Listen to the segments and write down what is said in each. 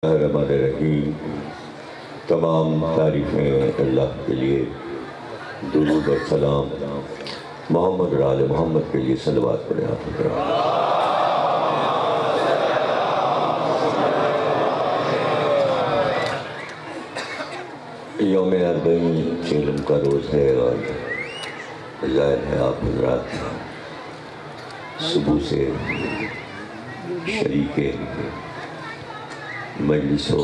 الرحمن الرحیم۔ تمام تعریفیں اللہ کے لیے، درود اور سلام محمد اور آل محمد کے لیے صلوات پڑھیں آپ حضرات۔ یوم اربعین چہلم کا روز ہے اور ظاہر ہے آپ حضرات صبح سے شریک مجلس و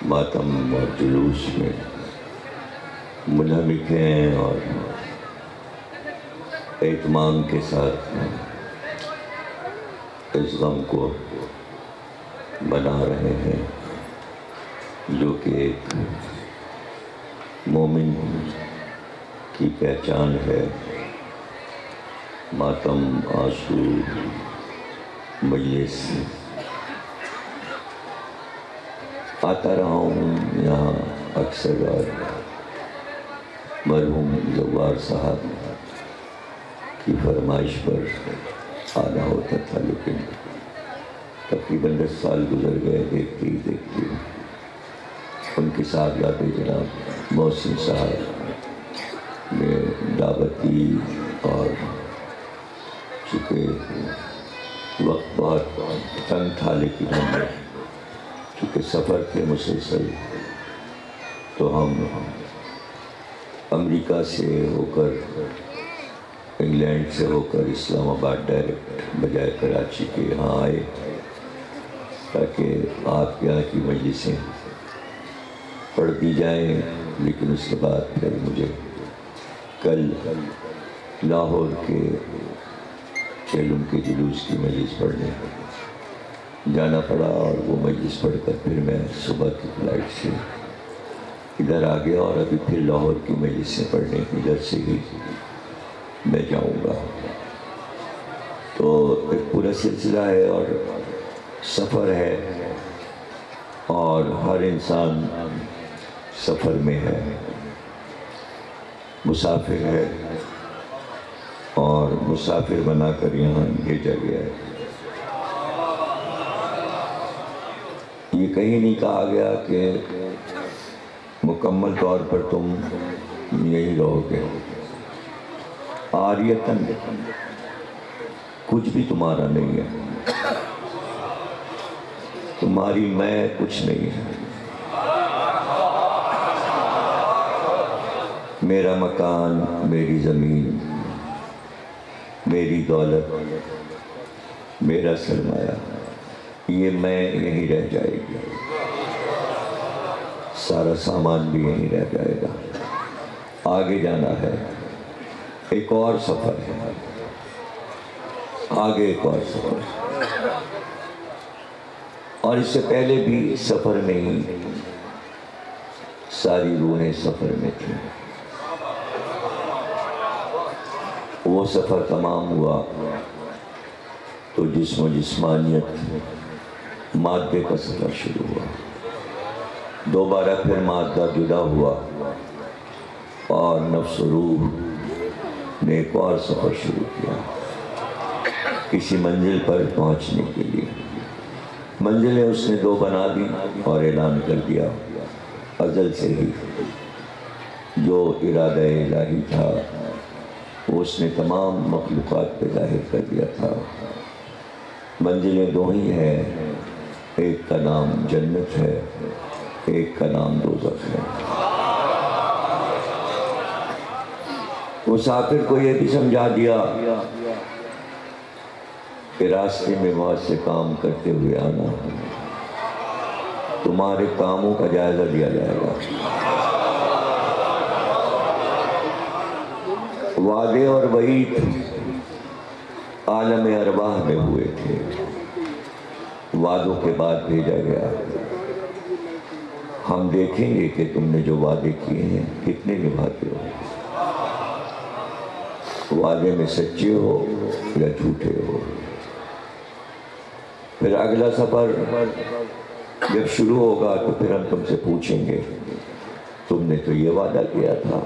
ماتم اور جلوس میں منہمک ہیں اور اہتمام کے ساتھ اس غم کو منا رہے ہیں جو کہ ایک مومن کی پہچان ہے۔ ماتم، آنسو، مجلس آتا رہا ہوں یہاں اکثر، اور مرحوم زوار صاحب کی فرمائش پر آنا ہوتا تھا، لیکن تقریباً 10 سال گزر گئے دیکھتے ہی دیکھتے۔ ان کے صاحبزادے جناب محسن صاحب نے دعوت دی اور چونکہ وقت بہت تنگ تھا، لیکن ہم نے چونکہ سفر تھے مسلسل تو ہم امریکہ سے ہو کر، انگلینڈ سے ہو کر اسلام آباد ڈائریکٹ بجائے کراچی کے یہاں آئے تاکہ آپ یہاں کی مجلسیں پڑھ دی جائیں۔ لیکن اس کے بعد پھر مجھے کل لاہور کے چہلم کے جلوس کی مجلس پڑھنے جانا پڑا، اور وہ مجلس پڑھ کر پھر میں صبح کی فلائٹ سے ادھر آ گیا، اور ابھی پھر لاہور کی مجلس سے پڑھنے ادھر سے ہی میں جاؤں گا۔ تو ایک پورا سلسلہ ہے اور سفر ہے، اور ہر انسان سفر میں ہے، مسافر ہے، اور مسافر بنا کر یہاں بھیجا گیا ہے۔ یہ کہیں نہیں کہا گیا کہ مکمل طور پر تم یہی رہو گے، عاریتاً کچھ بھی تمہارا نہیں ہے، تمہاری میں کچھ نہیں ہے۔ میرا مکان، میری زمین، میری دولت، میرا سرمایہ، یہ میں یہیں رہ جائے گی، سارا سامان بھی یہیں رہ جائے گا۔ آگے جانا ہے، ایک اور سفر ہے، آگے ایک اور سفر ہے، اور اس سے پہلے بھی سفر میں ہی ساری روحیں سفر میں تھیں۔ وہ سفر تمام ہوا تو جسم و جسمانیت، مادے کا سفر شروع ہوا۔ دوبارہ پھر مادہ جدا ہوا اور نفس و روح نے ایک اور سفر شروع کیا کسی منزل پر پہنچنے کے لیے۔ منزلیں اس نے 2 بنا دی اور اعلان کر دیا ازل سے ہی، جو ارادہ الہی تھا وہ اس نے تمام مخلوقات پہ ظاہر کر دیا تھا۔ منزلیں 2 ہی ہیں، ایک کا نام جنت ہے، ایک کا نام دوزخ ہے۔ مسافر کو یہ بھی سمجھا دیا کہ راستے میں بہت سے کام کرتے ہوئے آنا، تمہارے کاموں کا جائزہ لیا جائے گا۔ وعدے اور وعید عالم ارواح میں ہوئے تھے، وعدوں کے بعد بھیجا گیا، ہم دیکھیں گے کہ تم نے جو وعدے کیے ہیں کتنے نبھاتے ہو، وعدے میں سچے ہو یا جھوٹے ہو۔ پھر اگلا سفر جب شروع ہوگا تو پھر ہم تم سے پوچھیں گے تم نے تو یہ وعدہ کیا تھا،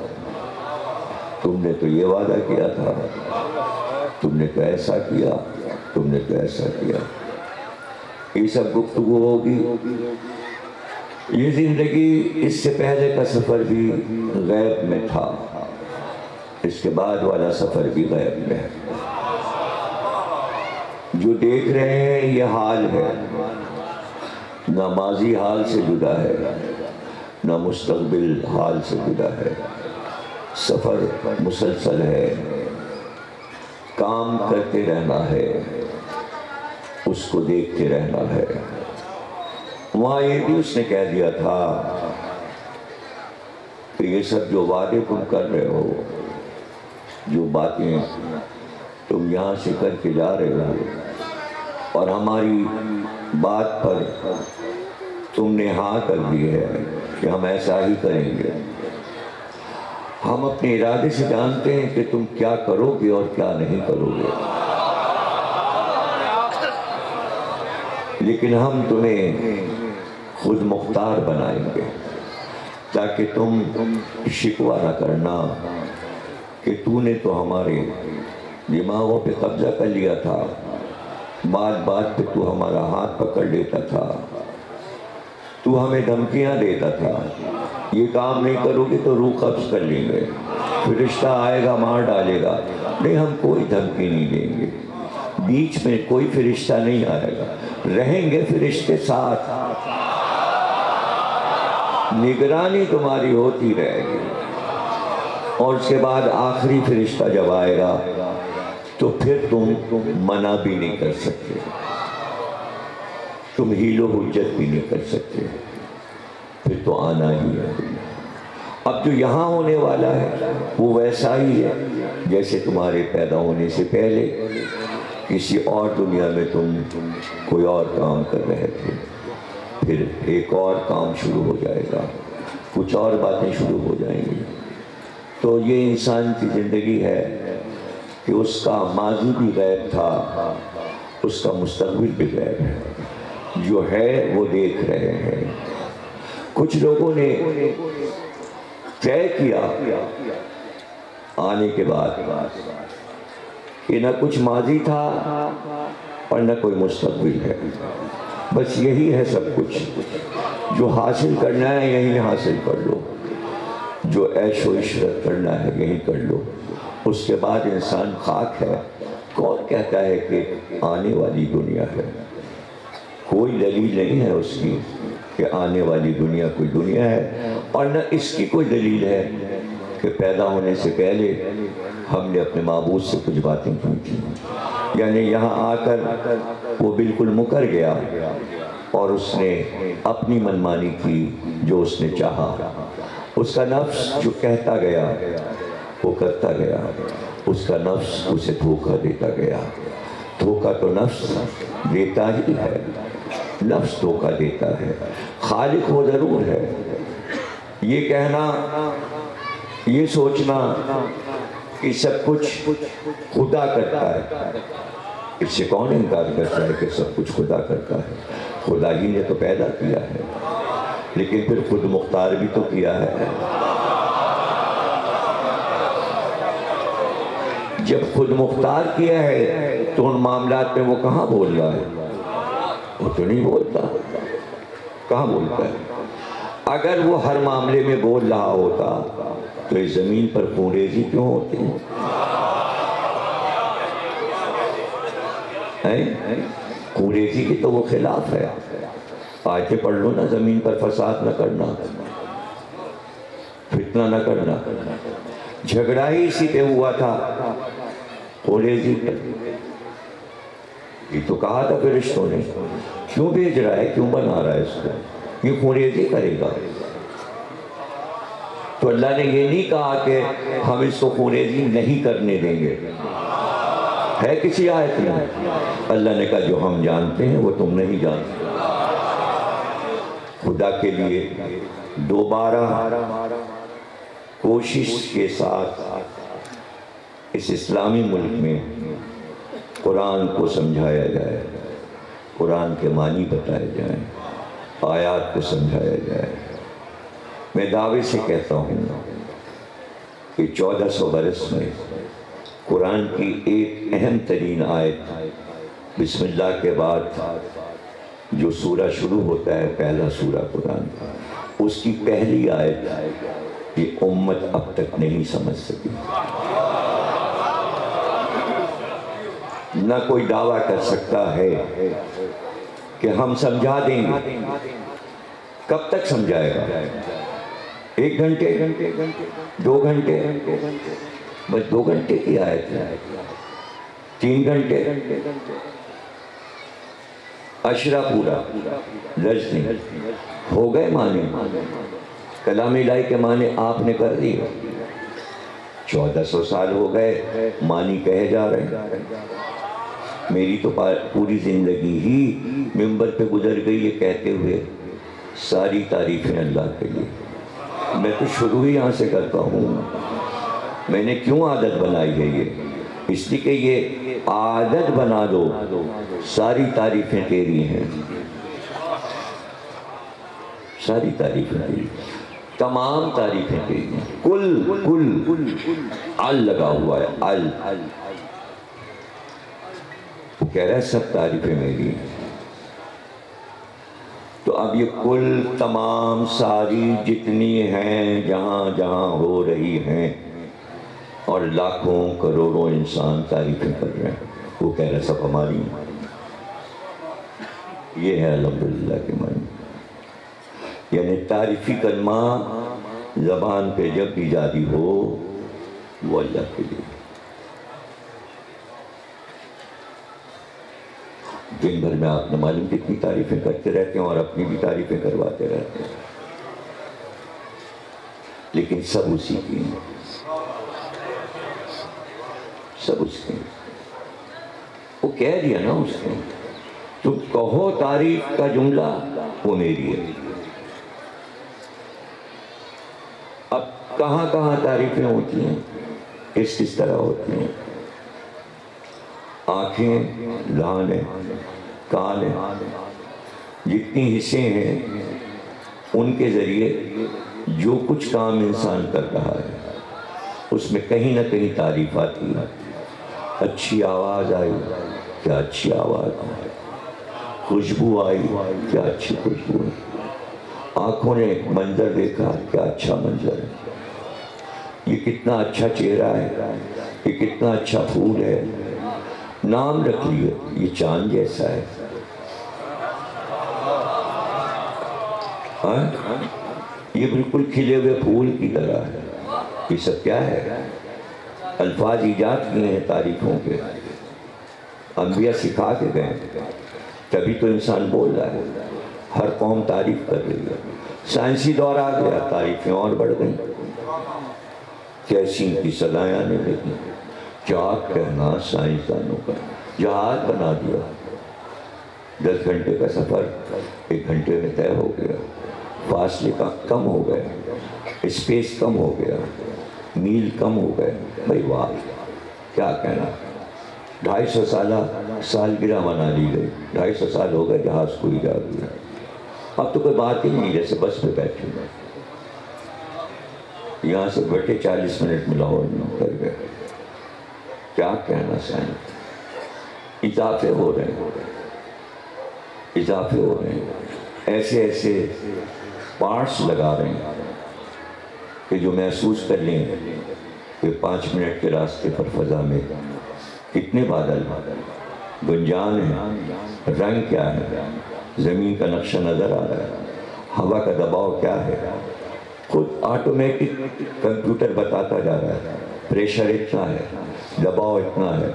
تم نے تو یہ وعدہ کیا تھا، تم نے تو ایسا کیا، تم نے تو ایسا کیا۔ یہ سب گفتگو ہوگی۔ یہ زندگی اس سے پہلے کا سفر بھی غیب میں تھا، اس کے بعد والا سفر بھی غیب میں ہے۔ جو دیکھ رہے ہیں یہ حال ہے، نہ ماضی حال سے جدا ہے نہ مستقبل حال سے جدا ہے۔ سفر مسلسل ہے، کام کرتے رہنا ہے، اس کو دیکھتے رہنا ہے۔ وہاں یہ بھی اس نے کہہ دیا تھا کہ یہ سب جو وعدے تم کر رہے ہو، جو باتیں تم یہاں سے کر کے جا رہے ہو، اور ہماری بات پر تم نے ہاں کر دی ہے کہ ہم ایسا ہی کریں گے، ہم اپنے ارادے سے جانتے ہیں کہ تم کیا کرو گے اور کیا نہیں کرو گے، لیکن ہم تمہیں خود مختار بنائیں گے تاکہ تم شکوہ نہ کرنا کہ تو نے تو ہمارے دماغوں پہ قبضہ کر لیا تھا، بات بات پہ تو ہمارا ہاتھ پکڑ لیتا تھا، تو ہمیں دھمکیاں دیتا تھا، یہ کام نہیں کرو گے تو روح قبض کر لیں گے، فرشتہ آئے گا مار ڈالے گا۔ نہیں، ہم کوئی دھمکی نہیں دیں گے، بیچ میں کوئی فرشتہ نہیں آئے گا، رہیں گے فرشتے ساتھ، نگرانی تمہاری ہوتی رہے گی، اور اس کے بعد آخری فرشتہ جب آئے گا تو پھر تم منع بھی نہیں کر سکتے، تم حیل و حجت بھی نہیں کر سکتے، پھر تو آنا ہی ہے۔ اب جو یہاں ہونے والا ہے وہ ویسا ہی ہے جیسے تمہارے پیدا ہونے سے پہلے کسی اور دنیا میں تم کوئی اور کام کر رہے تھے، پھر ایک اور کام شروع ہو جائے گا، کچھ اور باتیں شروع ہو جائیں گی۔ تو یہ انسان کی زندگی ہے کہ اس کا ماضی بھی غیب تھا، اس کا مستقبل بھی غیب ہے، جو ہے وہ دیکھ رہے ہیں۔ کچھ لوگوں نے طے کیا آنے کے بعد کہ نہ کچھ ماضی تھا اور نہ کوئی مستقبل ہے، بس یہی ہے سب کچھ، جو حاصل کرنا ہے یہیں حاصل کر لو، جو عیش و عشرت کرنا ہے یہیں کر لو، اس کے بعد انسان خاک ہے۔ کون کہتا ہے کہ آنے والی دنیا ہے؟ کوئی دلیل نہیں ہے اس کی کہ آنے والی دنیا کوئی دنیا ہے، اور نہ اس کی کوئی دلیل ہے کہ پیدا ہونے سے پہلے ہم نے اپنے معبود سے کچھ باتیں کی تھیں، یعنی یہاں آ کر وہ بالکل مکر گیا اور اس نے اپنی منمانی کی جو اس نے چاہا، اس کا نفس جو کہتا گیا وہ کرتا گیا، اس کا نفس اسے دھوکہ دیتا گیا۔ دھوکہ تو نفس دیتا ہی ہے، نفس دھوکہ دیتا ہے، خالق وہ ضرور ہے۔ یہ کہنا، یہ سوچنا کہ سب کچھ خدا کرتا ہے، اس سے کون انکار کرتا ہے کہ سب کچھ خدا کرتا ہے؟ خدا ہی نے تو پیدا کیا ہے، لیکن پھر خود مختار بھی تو کیا ہے۔ جب خود مختار کیا ہے تو ان معاملات میں وہ کہاں بول رہا ہے؟ وہ تو نہیں بولتا، کہاں بولتا ہے؟ اگر وہ ہر معاملے میں بول رہا ہوتا تو اس زمین پر خونریزی کیوں ہوتی ہے؟ خونریزی کی تو وہ خلاف ہے۔ آیتیں پڑھ لو نا، زمین پر فساد نہ کرنا، فتنہ نہ کرنا، جھگڑا ہی اسی پہ ہوا تھا، خونریزی پر۔ یہ تو کہا تھا فرشتوں نے، کیوں بھیج رہا ہے، کیوں بنا رہا ہے اس کو، یہ خونریزی کرے گا۔ تو اللہ نے یہ نہیں کہا کہ ہم اس کو خونریزی نہیں کرنے دیں گے، ہے کسی آیت میں؟ اللہ نے کہا جو ہم جانتے ہیں وہ تم نہیں جانتے۔ خدا کے لیے دوبارہ کوشش کے ساتھ اس اسلامی ملک میں قرآن کو سمجھایا جائے، قرآن کے معنی بتائے جائیں، آیات کو سمجھایا جائے۔ میں دعوے سے کہتا ہوں کہ 1400 برس میں قرآن کی ایک اہم ترین آیت بسم اللہ کے بعد جو سورہ شروع ہوتا ہے پہلا سورہ قرآن کا، اس کی پہلی آیت یہ امت اب تک نہیں سمجھ سکی۔ نہ کوئی دعویٰ کر سکتا ہے کہ ہم سمجھا دیں گے۔ کب تک سمجھائے گا؟ 1 گھنٹے، 2 گھنٹے، بس 2 گھنٹے کی آیت ہے، 3 گھنٹے، عشرہ پورا 10 دن ہو گئے معنی۔ کلام الہی کے معنی آپ نے کر دیے، 1400 سال ہو گئے معنی کہے جا رہے ہیں۔ میری تو پوری زندگی ہی منبر پہ گزر گئی یہ کہتے ہوئے ساری تعریفیں اللہ کے لیے۔ میں تو شروع ہی یہاں سے کرتا ہوں۔ میں نے کیوں عادت بنائی ہے یہ؟ اس لیے کہ یہ عادت بنا دو، ساری تعریفیں تیری ہیں، ساری تعریفیں تیری، تمام تعریفیں تیری ہیں۔ کل ال لگا ہوا ہے، ال کہہ رہا ہے سب تعریفیں میری ہیں۔ تو اب یہ کل تمام ساری جتنی ہیں جہاں جہاں ہو رہی ہیں اور لاکھوں کروڑوں انسان تعریفیں کر رہے ہیں، وہ کہہ رہا ہے سب ہماری ہیں۔ یہ ہے الحمدللہ کے معنی، یعنی تعریفی کلمہ زبان پہ جب بھی جاری ہو وہ اللہ کے لیے۔ دن بھر میں آپ نے معلوم کتنی تعریفیں کرتے رہتے ہیں اور اپنی بھی تعریفیں کرواتے رہتے ہیں، لیکن سب اسی کی ہیں، سب اس کے۔ وہ کہہ دیا نا اس نے، تم کہو تعریف کا جملہ وہ میری ہے۔ اب کہاں کہاں تعریفیں ہوتی ہیں، کس طرح ہوتی ہیں؟ آنکھیں، لان ہیں، کان ہیں، جتنی حصے ہیں ان کے ذریعے جو کچھ کام انسان کر رہا ہے اس میں کہیں نہ کہیں تعریف آتی ہے۔ اچھی آواز آئی، کیا اچھی آواز آئی، خوشبو آئی، کیا اچھی خوشبو ہے، آنکھوں نے منظر دیکھا، کیا اچھا منظر ہے، یہ کتنا اچھا چہرہ ہے، یہ کتنا اچھا پھول ہے، نام رکھ لیے یہ چاند جیسا ہے، یہ بالکل کھلے ہوئے پھول کی طرح ہے۔ یہ سب کیا ہے؟ الفاظ ایجاد کیے ہیں تعریفوں کے، انبیاء سکھا کے گئے، تبھی تو انسان بول رہا ہے۔ ہر قوم تعریف کر رہی ہے، سائنسی دور آ گیا، تعریفیں اور بڑھ گئیں، کیسی ان کی سزائیں آنے لگی۔ کیا کہنا سائنسدانوں کا، جہاز بنا دیا، 10 گھنٹے کا سفر 1 گھنٹے میں طے ہو گیا، فاصلے کا کم ہو گئے، اسپیس کم ہو گیا، میل کم ہو گئے۔ بھائی واہ، کیا کہنا۔ 250 سالگرہ منا لی گئی، 250 سال ہو گئے جہاز کو ایجاد ہوئے، اب تو کوئی بات ہی نہیں، جیسے بس پہ بیٹھے گا، یہاں سے بیٹھے 40 منٹ میں لاہور میں کر گئے۔ کیا کہنا سائنس، اضافے ہو رہے ہیں، اضافے ہو رہے ہیں، ایسے ایسے پارٹس لگا رہے ہیں کہ جو محسوس کر لیں کہ 5 منٹ کے راستے پر فضا میں کتنے بادل، گنجان ہے، رنگ کیا ہے، زمین کا نقشہ نظر آ رہا ہے، ہوا کا دباؤ کیا ہے، خود آٹومیٹک کمپیوٹر بتاتا جا رہا ہے، پریشر اتنا ہے، دباؤ اتنا ہے،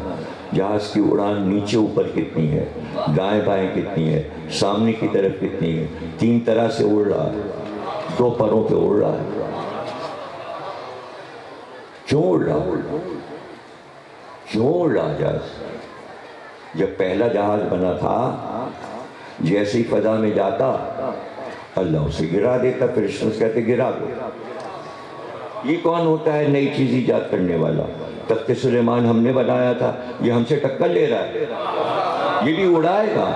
جہاز کی اڑان نیچے اوپر کتنی ہے، دائیں بائیں کتنی ہے، سامنے کی طرف کتنی ہے، 3 طرح سے اڑ رہا ہے، 2 پروں پہ اڑ رہا ہے۔ کیوں اڑ رہا، کیوں اڑ رہا جہاز؟ جب پہلا جہاز بنا تھا جیسے ہی فضا میں جاتا اللہ اسے گرا دیتا، فرشتے کہتے گرا دو۔ یہ کون ہوتا ہے نئی چیز ایجاد کرنے والا؟ تخت سلیمان ہم نے بنایا تھا، یہ ہم سے ٹکر لے رہا ہے، یہ بھی اڑائے گا،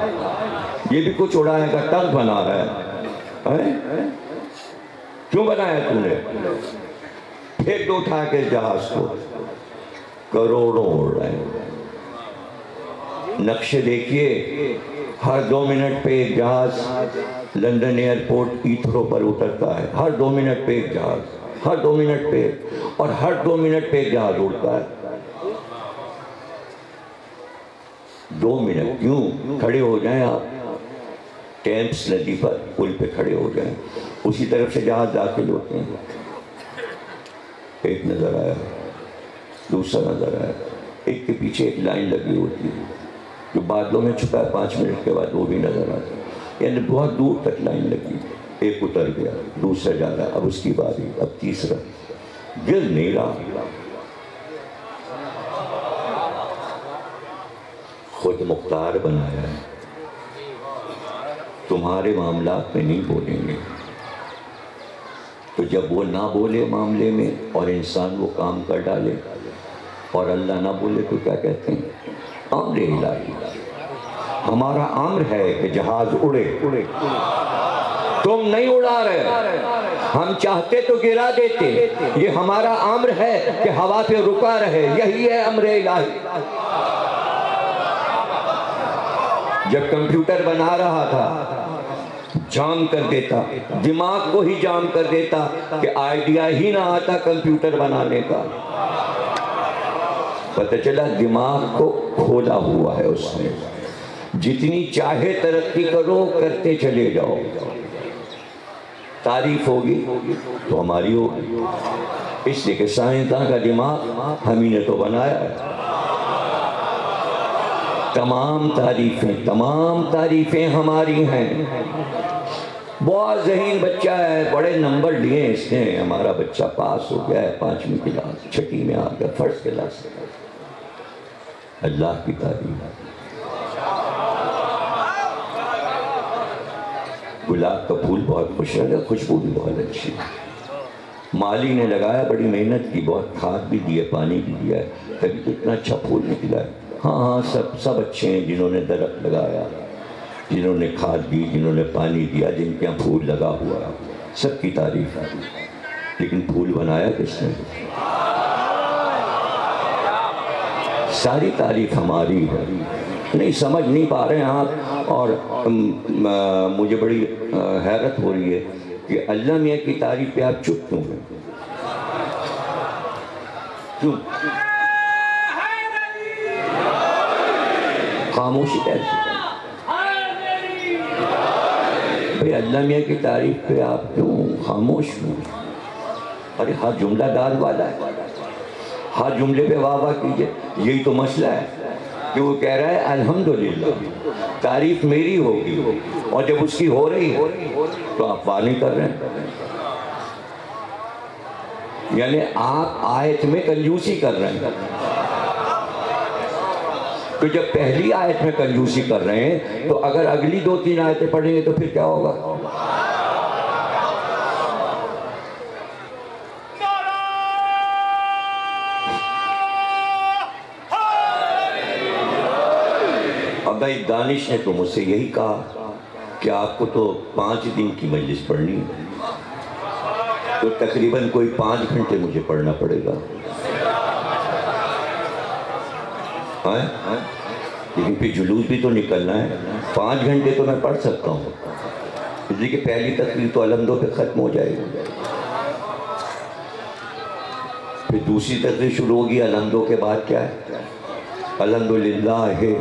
یہ بھی کچھ اڑائے گا، تخت بنا رہا ہے۔ کیوں بنایا تم نے؟ پھر دو اٹھا کے جہاز کو، کروڑوں اڑ رہے ہیں۔ نقشے دیکھیے، ہر 2 منٹ پہ ایک جہاز لندن ایئرپورٹ ایتھرو پر اترتا ہے، ہر 2 منٹ پہ ایک جہاز، ہر 2 منٹ پہ، اور ہر 2 منٹ پہ ایک جہاز اڑتا ہے۔ 2 منٹ کیوں کھڑے ہو جائیں آپ ٹیمس ندی پر، پل پہ کھڑے ہو جائیں، اسی طرف سے جہاز داخل ہوتے ہیں۔ ایک نظر آیا، دوسرا نظر آیا، ایک کے پیچھے ایک لائن لگی ہوتی ہے جو بادلوں میں چھپا ہے، 5 منٹ کے بعد وہ بھی نظر آتا ہے، یعنی بہت دور تک لائن لگی۔ ایک اتر گیا، دوسرا جا رہا، اب اس کی باری، اب تیسرا، گر نہیں رہا۔ خود مختار بنایا ہے، تمہارے معاملات میں نہیں بولیں گے، تو جب وہ نہ بولے معاملے میں اور انسان وہ کام کر ڈالے اور اللہ نہ بولے تو کیا کہتے ہیں؟ امر الہی۔ ہمارا امر ہے کہ جہاز اڑے، تم نہیں اڑا رہے، ہم چاہتے تو گرا دیتے، یہ ہمارا امر ہے کہ ہوا پہ رکا رہے، یہی ہے امر الہی۔ جب کمپیوٹر بنا رہا تھا جام کر دیتا، دماغ کو ہی جام کر دیتا کہ آئیڈیا ہی نہ آتا کمپیوٹر بنانے کا، پتہ چلا دماغ کو کھولا ہوا ہے اس نے۔ جتنی چاہے ترقی کرو، کرتے چلے جاؤ، تعریف ہوگی تو ہماری ہوگی، اس لیے کہ سائنسداں کا دماغ ہم ہی نے تو بنایا ہے۔ تمام تعریفیں ہماری ہیں۔ بہت ذہین بچہ ہے، بڑے نمبر لیے اس نے، ہمارا بچہ پاس ہو گیا ہے 5ویں کلاس، 6 میں آ گیا، فرسٹ کلاس۔ اللہ کی تعریف۔ گلاب کا پھول بہت خوش لگا، خوشبو بھی بہت اچھی، مالی نے لگایا، بڑی محنت کی، بہت کھاد بھی دی ہے، پانی بھی دیا ہے، تبھی تو اتنا اچھا پھول نکلا ہے۔ ہاں سب اچھے ہیں، جنہوں نے درخت لگایا، جنہوں نے کھاد دی، جنہوں نے پانی دیا، جن کے یہاں پھول لگا ہوا ہے، سب کی تعریف ہے، لیکن پھول بنایا کس نے؟ ساری تعریف ہماری ہے۔ نہیں سمجھ نہیں پا رہے ہیں آپ، اور مجھے بڑی حیرت ہو رہی ہے کہ اللہ میاں کی تعریف پہ آپ چپ کیوں ہیں؟ کیوں خاموشی کیسی؟ بھئی اللہ میاں کی تعریف پہ آپ کیوں خاموش ہیں؟ ارے ہر جملہ دار والا ہے، ہر جملے پہ واہ واہ کیجئے، یہی تو مسئلہ ہے کہ وہ کہہ رہا ہے الحمدللہ تعریف میری ہوگی، اور جب اس کی ہو رہی ہے تو آپ واہ نہیں کر رہے ہیں، یعنی آپ آیت میں کنجوسی کر رہے ہیں۔ تو جب پہلی آیت میں کنجوسی کر رہے ہیں تو اگر اگلی 2-3 آیتیں پڑھیں گے تو پھر کیا ہوگا؟ اب بھائی دانش نے تو مجھ سے یہی کہا کہ آپ کو تو 5 دن کی مجلس پڑھنی ہے، تو تقریباً کوئی 5 گھنٹے مجھے پڑھنا پڑے گا، لیکن پھر جلوس بھی تو نکلنا ہے۔ 5 گھنٹے تو میں پڑھ سکتا ہوں، اس لیے کہ پہلی تقریر تو الحمدوں پہ ختم ہو جائے گی، پھر دوسری تقریر شروع ہوگی، الحمدوں کے بعد کیا ہے؟ الحمدللہ ہے،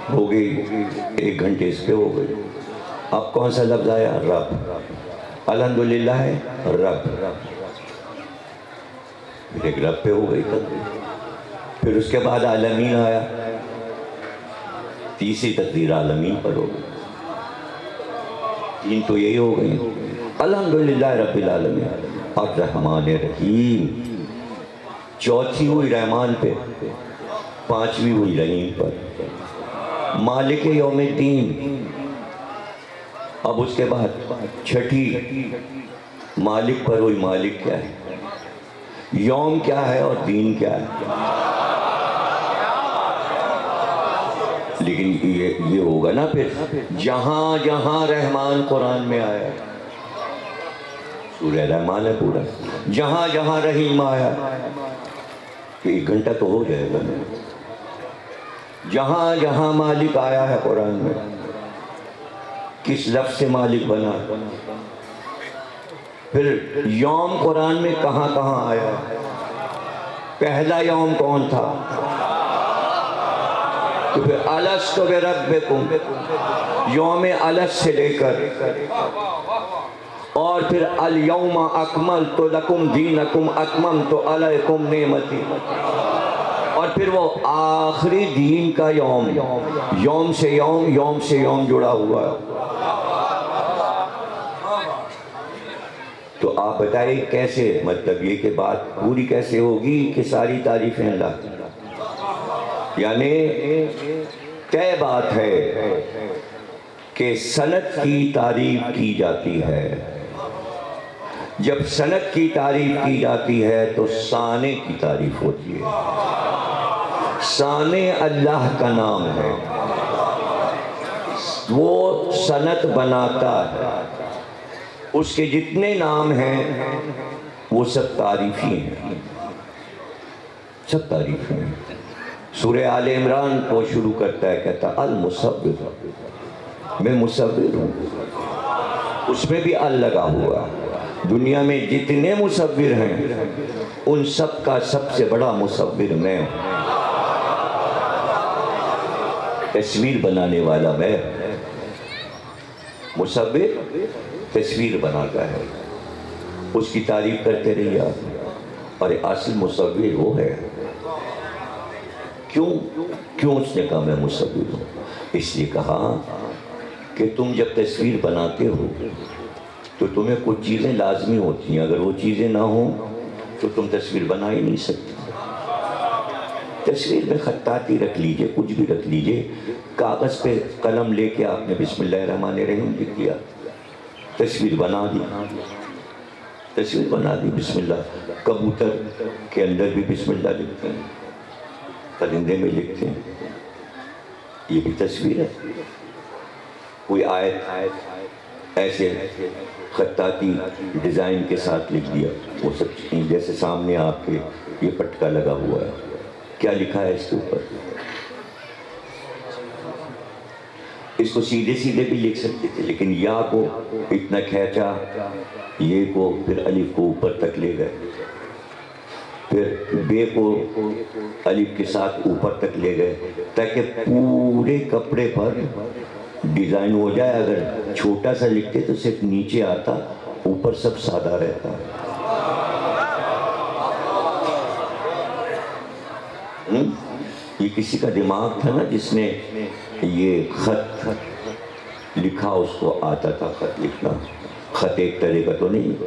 ہو گئی 1 گھنٹے اس پہ ہو گئی۔ اب کون سا لفظ آیا؟ رب۔ الحمدللہ ہے رب، پھر ایک رب پہ ہو گئی تقریر، پھر اس کے بعد عالمین آیا، تیسری تقریر عالمین پر ہو گئی، 3 تو یہی ہو گئی، الحمدللہ رب العالمین الرحمن الرحیم، چوتھی ہوئی رحمان پہ، 5ویں ہوئی رحیم پر، مالک یوم الدین، اب اس کے بعد 6ٹھی مالک پر ہوئی، مالک کیا ہے، یوم کیا ہے اور دین کیا ہے، لیکن یہ ہوگا نا پھر جہاں جہاں رحمان قرآن میں آیا، سورہ رحمان ہے پورا، جہاں جہاں رحیم آیا، کہ 1 گھنٹہ تو ہو جائے گا، جہاں جہاں مالک آیا ہے قرآن میں، کس لفظ سے مالک بنا؟ پھر یوم قرآن میں کہاں کہاں آیا ہے؟ پہلا یوم کون تھا؟ تو پھر الست بربکم، یوم الست سے لے کر، اور پھر الیوم اکملت لکم دینکم اتممت علیکم نعمتی، اور پھر وہ آخری دین کا یوم، یوم سے یوم، یوم سے یوم جڑا ہوا ہے۔ تو آپ بتائیں کیسے، مطلب یہ کہ بات پوری کیسے ہوگی کہ ساری تعریفیں اللہ کی؟ یعنی طے بات ہے کہ سند کی تعریف کی جاتی ہے، جب سند کی تعریف کی جاتی ہے تو سانے کی تعریف ہوتی ہے۔ سانے اللہ کا نام ہے، وہ سند بناتا ہے، اس کے جتنے نام ہیں وہ سب تعریفی ہیں، سب تعریفی ہیں۔ سورہ آل عمران کو شروع کرتا ہے، کہتا المصور، میں مصور ہوں، اس میں بھی ال لگا ہوا۔ دنیا میں جتنے مصور ہیں ان سب کا سب سے بڑا مصور میں ہوں، تصویر بنانے والا میں۔ مصور تصویر بناتا ہے، اس کی تعریف کرتے رہیے آپ، اور اصل مصور وہ ہے۔ کیوں اس نے کہا میں مصور ہوں؟ اس لیے کہا کہ تم جب تصویر بناتے ہو تو تمہیں کچھ چیزیں لازمی ہوتی ہیں، اگر وہ چیزیں نہ ہوں تو تم تصویر بنا ہی نہیں سکتے۔ تصویر میں خطاطی رکھ لیجئے، کچھ بھی رکھ لیجئے، کاغذ پہ قلم لے کے آپ نے بسم اللہ الرحمن الرحیم لکھ دیا، تصویر بنا دی، تصویر بنا دی بسم اللہ۔ کبوتر کے اندر بھی بسم اللہ لکھتے ہیں، پرندے میں لکھتے ہیں، یہ بھی تصویر ہے۔ کوئی آیت ایسے خطاطی ڈیزائن کے ساتھ لکھ دیا، وہ سب چیزیں جیسے سامنے آپ کے یہ پٹکا لگا ہوا ہے، کیا لکھا ہے اس کے اوپر؟ اس کو سیدھے سیدھے بھی لکھ سکتے تھے، لیکن یا کو اتنا کھینچا، یہ کو پھر الف کو اوپر تک لے گئے، پھر بے کو الف کے ساتھ اوپر تک لے گئے، تاکہ پورے کپڑے پر ڈیزائن ہو جائے۔ اگر چھوٹا سا لکھتے تو صرف نیچے آتا، اوپر سب سادہ رہتا۔ یہ کسی کا دماغ تھا نا جس نے یہ خط لکھا، اس کو آتا تھا خط لکھنا۔ خط ایک طرح کا تو نہیں،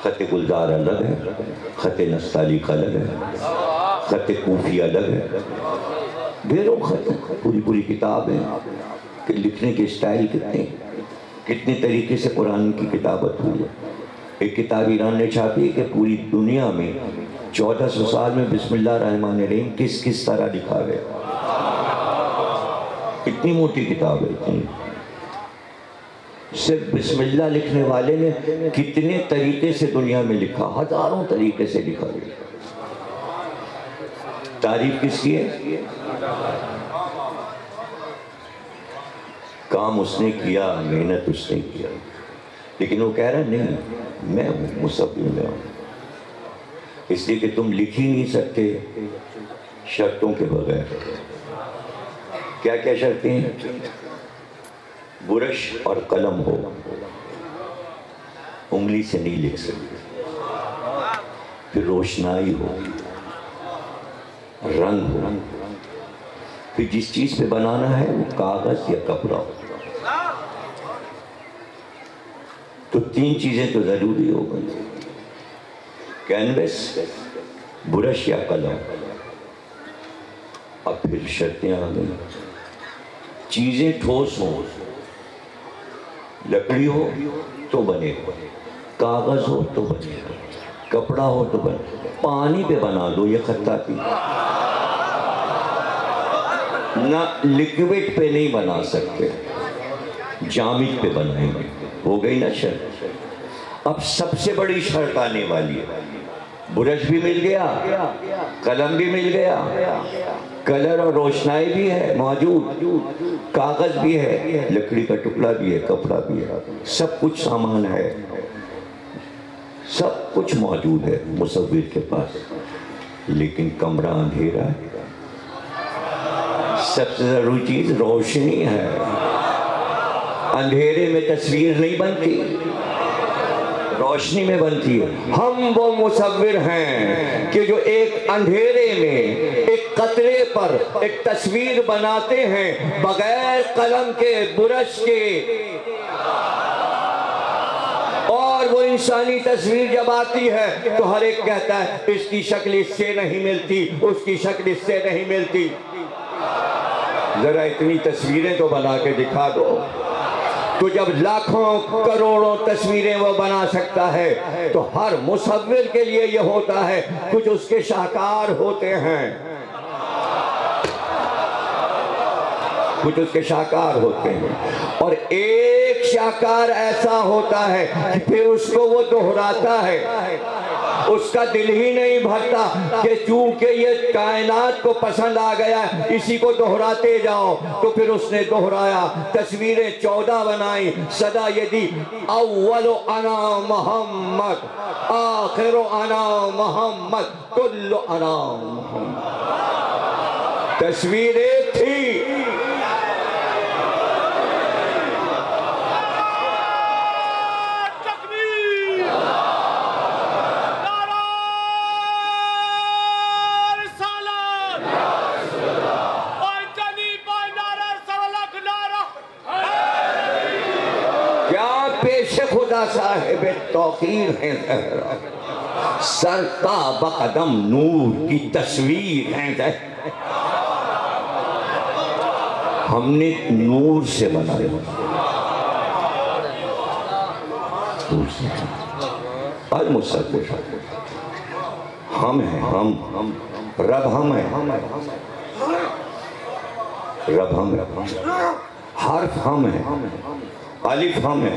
خط گلزار الگ ہے، خط نستعلیق الگ ہے، خط کوفی الگ ہے، ڈھیروں خط، پوری کتاب ہے کہ لکھنے کے اسٹائل کتنے طریقے سے قرآن کی کتابت ہوئی ہے۔ ایک کتاب ایران نے چھاپی ہے کہ پوری دنیا میں 1400 سال میں بسم اللہ الرحمن الرحیم کس طرح لکھا گیا۔ اتنی موٹی کتاب ہے، اتنی۔ صرف بسم اللہ لکھنے والے نے کتنے طریقے سے دنیا میں لکھا، ہزاروں طریقے سے لکھا گیا۔ تعریف کس کی ہے؟ کام اس نے کیا، محنت اس نے کیا، لیکن وہ کہہ رہا نہیں میں ہوں، مصور میں ہوں، اس لیے کہ تم لکھ ہی نہیں سکتے شرطوں کے بغیر۔ کیا کیا شرطیں ہیں؟ برش اور قلم ہو، انگلی سے نہیں لکھ سکتے، پھر روشنائی ہو، رنگ ہو، پھر جس چیز پہ بنانا ہے وہ کاغذ یا کپڑا ہو۔ تو تین چیزیں تو ضروری ہو گئی، کینوس، برش یا قلم۔ اب پھر شرطیں آ گئی، چیزیں ٹھوس ہوں، لکڑی ہو تو بنے گا، کاغذ ہو تو بنے گا، کپڑا ہو تو بنے گا، پانی پہ بنا دو یہ خطاطی، نہ لکوڈ پہ نہیں بنا سکتے، جامد پہ بنائیں گے، ہو گئی نا شرط۔ اب سب سے بڑی شرط آنے والی ہے، برش بھی مل گیا، قلم بھی مل گیا، کلر اور روشنائی بھی ہے موجود، کاغذ بھی ہے، لکڑی کا ٹکڑا بھی ہے، کپڑا بھی ہے، سب کچھ سامان ہے، سب کچھ موجود ہے مصور کے پاس، لیکن کمرہ اندھیرا ہے۔ سب سے ضروری چیز روشنی ہے، اندھیرے میں تصویر نہیں بنتی، روشنی میں بنتی ہے۔ ہم وہ مصور ہیں کہ جو ایک اندھیرے میں ایک قطرے پر ایک تصویر بناتے ہیں بغیر قلم کے، برش کے، اور وہ انسانی تصویر جب آتی ہے تو ہر ایک کہتا ہے اس کی شکل اس سے نہیں ملتی، اس کی شکل اس سے نہیں ملتی۔ ذرا اتنی تصویریں تو بنا کے دکھا دو۔ تو جب لاکھوں کروڑوں تصویریں وہ بنا سکتا ہے تو ہر مصور کے لیے یہ ہوتا ہے، کچھ اس کے شاہکار ہوتے ہیں، کچھ اس کے شاہکار ہوتے ہیں، اور ایک شاہکار ایسا ہوتا ہے کہ پھر اس کو وہ دہراتا ہے، اس کا دل ہی نہیں بھرتا کہ چونکہ یہ کائنات کو پسند آ گیا ہے اسی کو دہراتے جاؤ۔ تو پھر اس نے دہرایا، تصویریں 14 بنائی، صدا یہ دی، اول انا محمد، آخر انا محمد، کل انا محمد۔ تصویر ایک تھی، خدا صاحب توقیر ہیں زہرا، سرتا بقدم نور کی تصویر ہیں زہرا، ہم نے نور سے بنایا، المصور ہم ہیں، ہم رب ہم ہیں، رب ہم ہیں، حرف ہم ہیں، الف ہم ہے،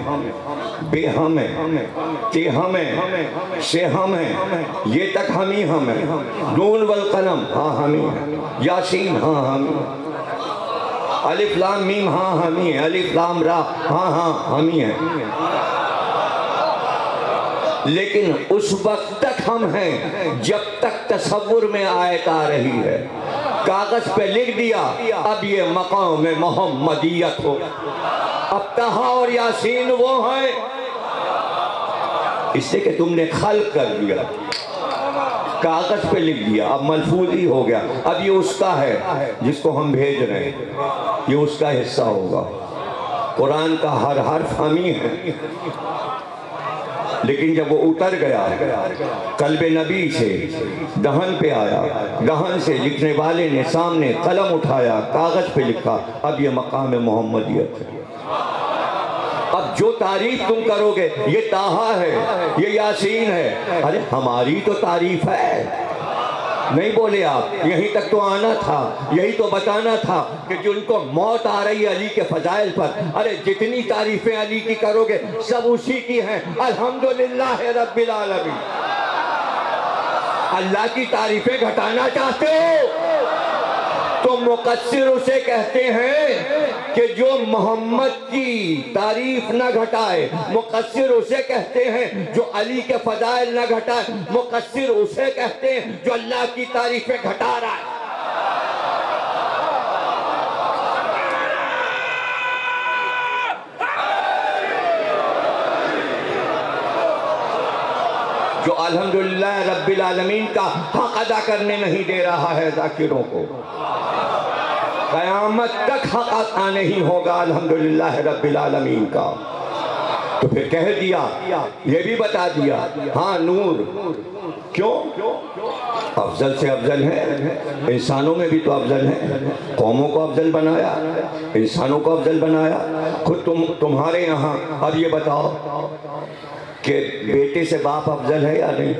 بے ہم ہے، تے ہم ہے، سے ہم ہے، یہ تک ہم ہی ہم ہے، نون والقلم ہاں ہم ہی ہے، یاسین ہاں ہم ہی ہے، الف لام میم ہاں ہم ہی ہے، الف لام را ہاں ہاں ہم ہی ہے۔ لیکن اس وقت تک ہم ہیں جب تک تصور میں آیت آ رہی ہے، کاغذ پہ لکھ دیا اب یہ مقام محمدیت ہو، اب طہا اور یاسین وہ ہیں، اس سے کہ تم نے خلق کر دیا، کاغذ پہ لکھ دیا، اب ملفوظ ہی ہو گیا، اب یہ اس کا ہے جس کو ہم بھیج رہے ہیں، یہ اس کا حصہ ہوگا۔ قرآن کا ہر حرف ہم ہی ہے، لیکن جب وہ اتر گیا قلب نبی سے دہن پہ آیا، دہن سے لکھنے والے نے سامنے قلم اٹھایا، کاغذ پہ لکھا، اب یہ مقام محمدیت ہے۔ اب جو تعریف تم کرو گے یہ طٰہٰ ہے، یہ یاسین ہے، ارے ہماری تو تعریف ہے، نہیں بولے آپ، یہیں تک تو آنا تھا، یہی تو بتانا تھا کہ جن کو موت آ رہی ہے علی کے فضائل پر، ارے جتنی تعریفیں علی کی کرو گے سب اسی کی ہیں، الحمدللہ رب العالمین۔ اللہ کی تعریفیں گھٹانا چاہتے ہو تو مقصر اسے کہتے ہیں کہ جو محمد کی تعریف نہ گھٹائے، مقصر اسے کہتے ہیں جو علی کے فضائل نہ گھٹائے، مقصر اسے کہتے ہیں جو اللہ کی تعریفیں گھٹا رہا ہے۔ جو الحمدللہ رب العالمین کا حق ادا کرنے نہیں دے رہا ہے ذاکروں کو، قیامت تک حق ادا نہیں ہوگا الحمدللہ رب العالمین کا۔ تو پھر کہہ دیا، یہ بھی بتا دیا، ہاں نور کیوں افضل سے افضل ہے، انسانوں میں بھی تو افضل ہے، قوموں کو افضل بنایا، انسانوں کو افضل بنایا، خود تمہارے یہاں اب یہ بتاؤ کہ بیٹے سے باپ افضل ہے یا نہیں،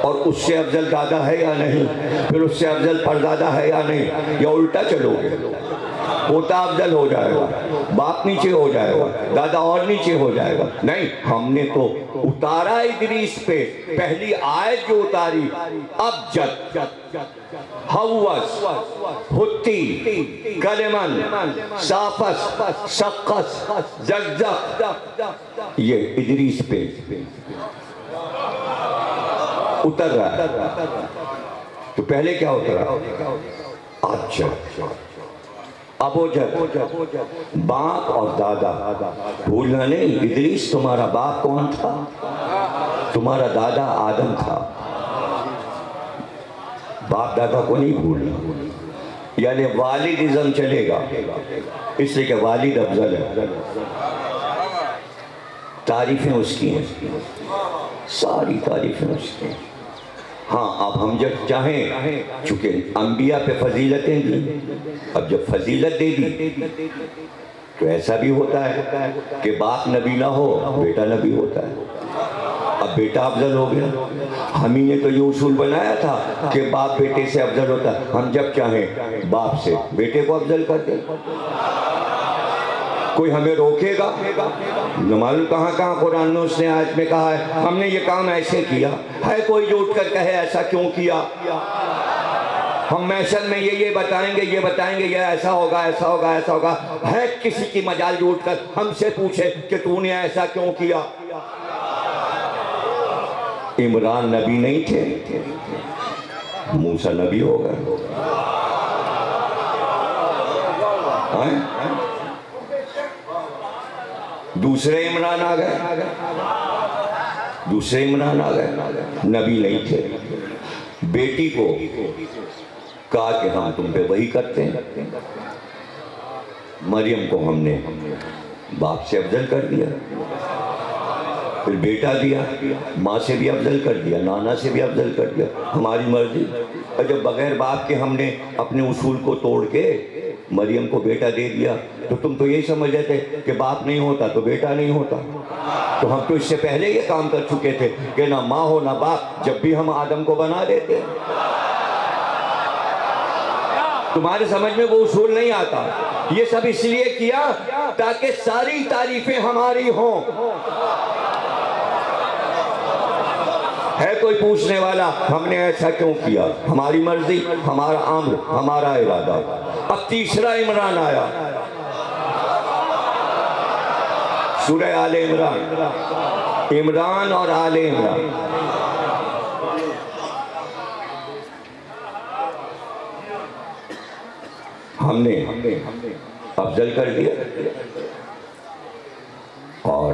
اور اس سے افضل دادا ہے یا نہیں، پھر اس سے افضل پردادا ہے یا نہیں، یا الٹا چلو گے؟ پوتا افضل ہو جائے گا، باپ نیچے ہو جائے گا، دادا اور نیچے ہو جائے گا. نہیں، ہم نے تو اتارا ادریس پہ پہلی آیت جو اتاری، ابجد، حوث، ہتی، کلمن، صافس، سقس، زقزق، یہ ادریس پہ اتر رہا ہے. تو پہلے کیا اترا؟ اچھا، ابوجد، باپ اور دادا. بھولنا نہیں، ادریس تمہارا باپ کون تھا؟ تمہارا دادا آدم تھا. باپ دادا کو نہیں بھولنا. یعنی والدازم چلے گا، اس لیے کہ والد افضل ہے. تعریفیں اس کی ہیں، ساری تعریفیں اس کی ہیں. ہاں، اب ہم جب چاہیں، چونکہ انبیاء پہ فضیلتیں دی، اب جب فضیلت دے دی تو ایسا بھی ہوتا ہے کہ باپ نبی نہ ہو، بیٹا نبی ہوتا ہے. اب بیٹا افضل ہو گیا. ہم ہی نے تو یہ اصول بنایا تھا کہ باپ بیٹے سے افضل ہوتا ہے. ہم جب چاہیں باپ سے بیٹے کو افضل کر دیں. کوئی ہمیں روکے گا؟ نہ معلوم کہاں قرآن میں اس نے آیت میں کہا ہے ہم نے یہ کام ایسے کیا ہے. کوئی جو اٹھ کر کہے ایسا کیوں کیا؟ ہم محشر میں یہ بتائیں گے، یہ بتائیں گے، یہ ایسا ہوگا، ایسا ہوگا، ایسا ہوگا. ہے کسی کی مجال جو اٹھ کر ہم سے پوچھے کہ تو نے ایسا کیوں کیا؟ عمران نبی نہیں تھے، موسیٰ نبی ہو گئے. دوسرے عمران آ گئے، دوسرے عمران آ گئے. نبی نہیں تھے. بیٹی کو کہا کہ ہم تم پہ وہی کرتے ہیں. مریم کو ہم نے باپ سے افضل کر دیا، پھر بیٹا دیا، ماں سے بھی افضل کر دیا، نانا سے بھی افضل کر دیا. ہماری مرضی. اور جب بغیر باپ کے ہم نے اپنے اصول کو توڑ کے مریم کو بیٹا دے دیا تو تم تو یہی سمجھ رہے تھے کہ باپ نہیں ہوتا تو بیٹا نہیں ہوتا. تو ہم تو اس سے پہلے یہ کام کر چکے تھے کہ نہ ماں ہو نہ باپ، جب بھی ہم آدم کو بنا دیتے. تمہارے سمجھ میں وہ اصول نہیں آتا. یہ سب اس لیے کیا تاکہ ساری تعریفیں ہماری ہوں. ہے کوئی پوچھنے والا ہم نے ایسا کیوں کیا؟ ہماری مرضی، ہمارا امر، ہمارا ارادہ. اب تیسرا عمران آیا، سورہ آل عمران. عمران اور آل عمران. ہم نے افضل کر دیا اور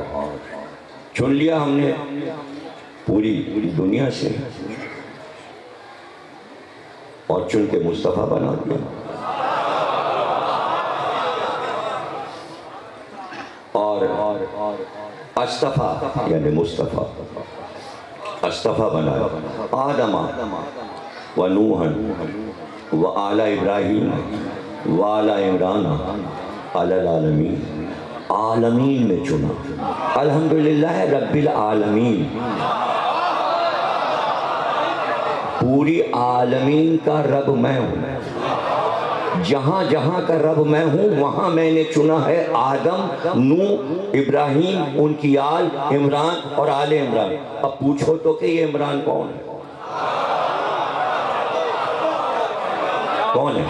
چن لیا ہم نے پوری دنیا سے، اور چن کے مصطفیٰ بنا دیا. اور اصطفیٰ یعنی مصطفیٰ، اصطفیٰ بنایا. آدم و نوحًا و آل ابراہیم و آل عمران علی العالمین. عالمین میں چنا. الحمدللہ رب العالمین. پوری عالمین کا رب میں ہوں. جہاں جہاں کا رب میں ہوں وہاں میں نے چنا ہے آدم، نوح، ابراہیم، ان کی آل، عمران اور آل عمران. اب پوچھو تو کہ یہ عمران کون ہے؟ کون ہے؟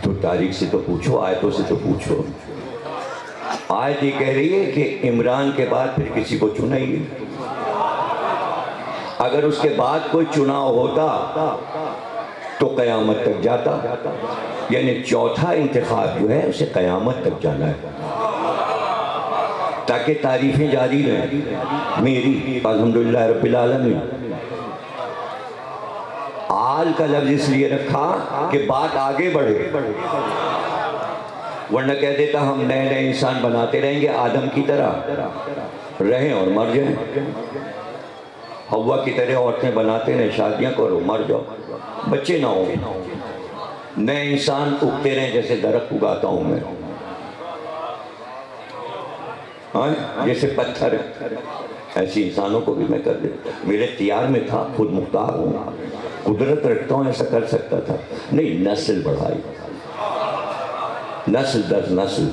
تو تاریخ سے تو پوچھو، آیتوں سے تو پوچھو. آیت یہ کہہ رہی ہے کہ عمران کے بعد پھر کسی کو چنا ہی نہیں. اگر اس کے بعد کوئی چناؤ ہوتا تو قیامت تک جاتا. یعنی چوتھا انتخاب جو ہے اسے قیامت تک جانا ہے تاکہ تعریفیں جاری رہیں. میری الحمدللہ رب العالمین. آل کا لفظ اس لیے رکھا کہ بات آگے بڑھے، ورنہ کہہ دیتا ہم نئے نئے انسان بناتے رہیں گے آدم کی طرح رہیں اور مر جائیں. ہوا کی طرح عورتیں بناتے رہیں، شادیاں کرو، مر جاؤ، بچے نہ ہوں. نئے انسان اگتے رہیں جیسے درخت اگاتا ہوں میں، جیسے پتھر ایسے انسانوں کو بھی میں کر دیتا، میرے اختیار میں تھا، خود مختار ہوں، قدرت رکھتا ہوں، ایسا کر سکتا تھا نہیں، نسل بڑھائی، نسل در نسل،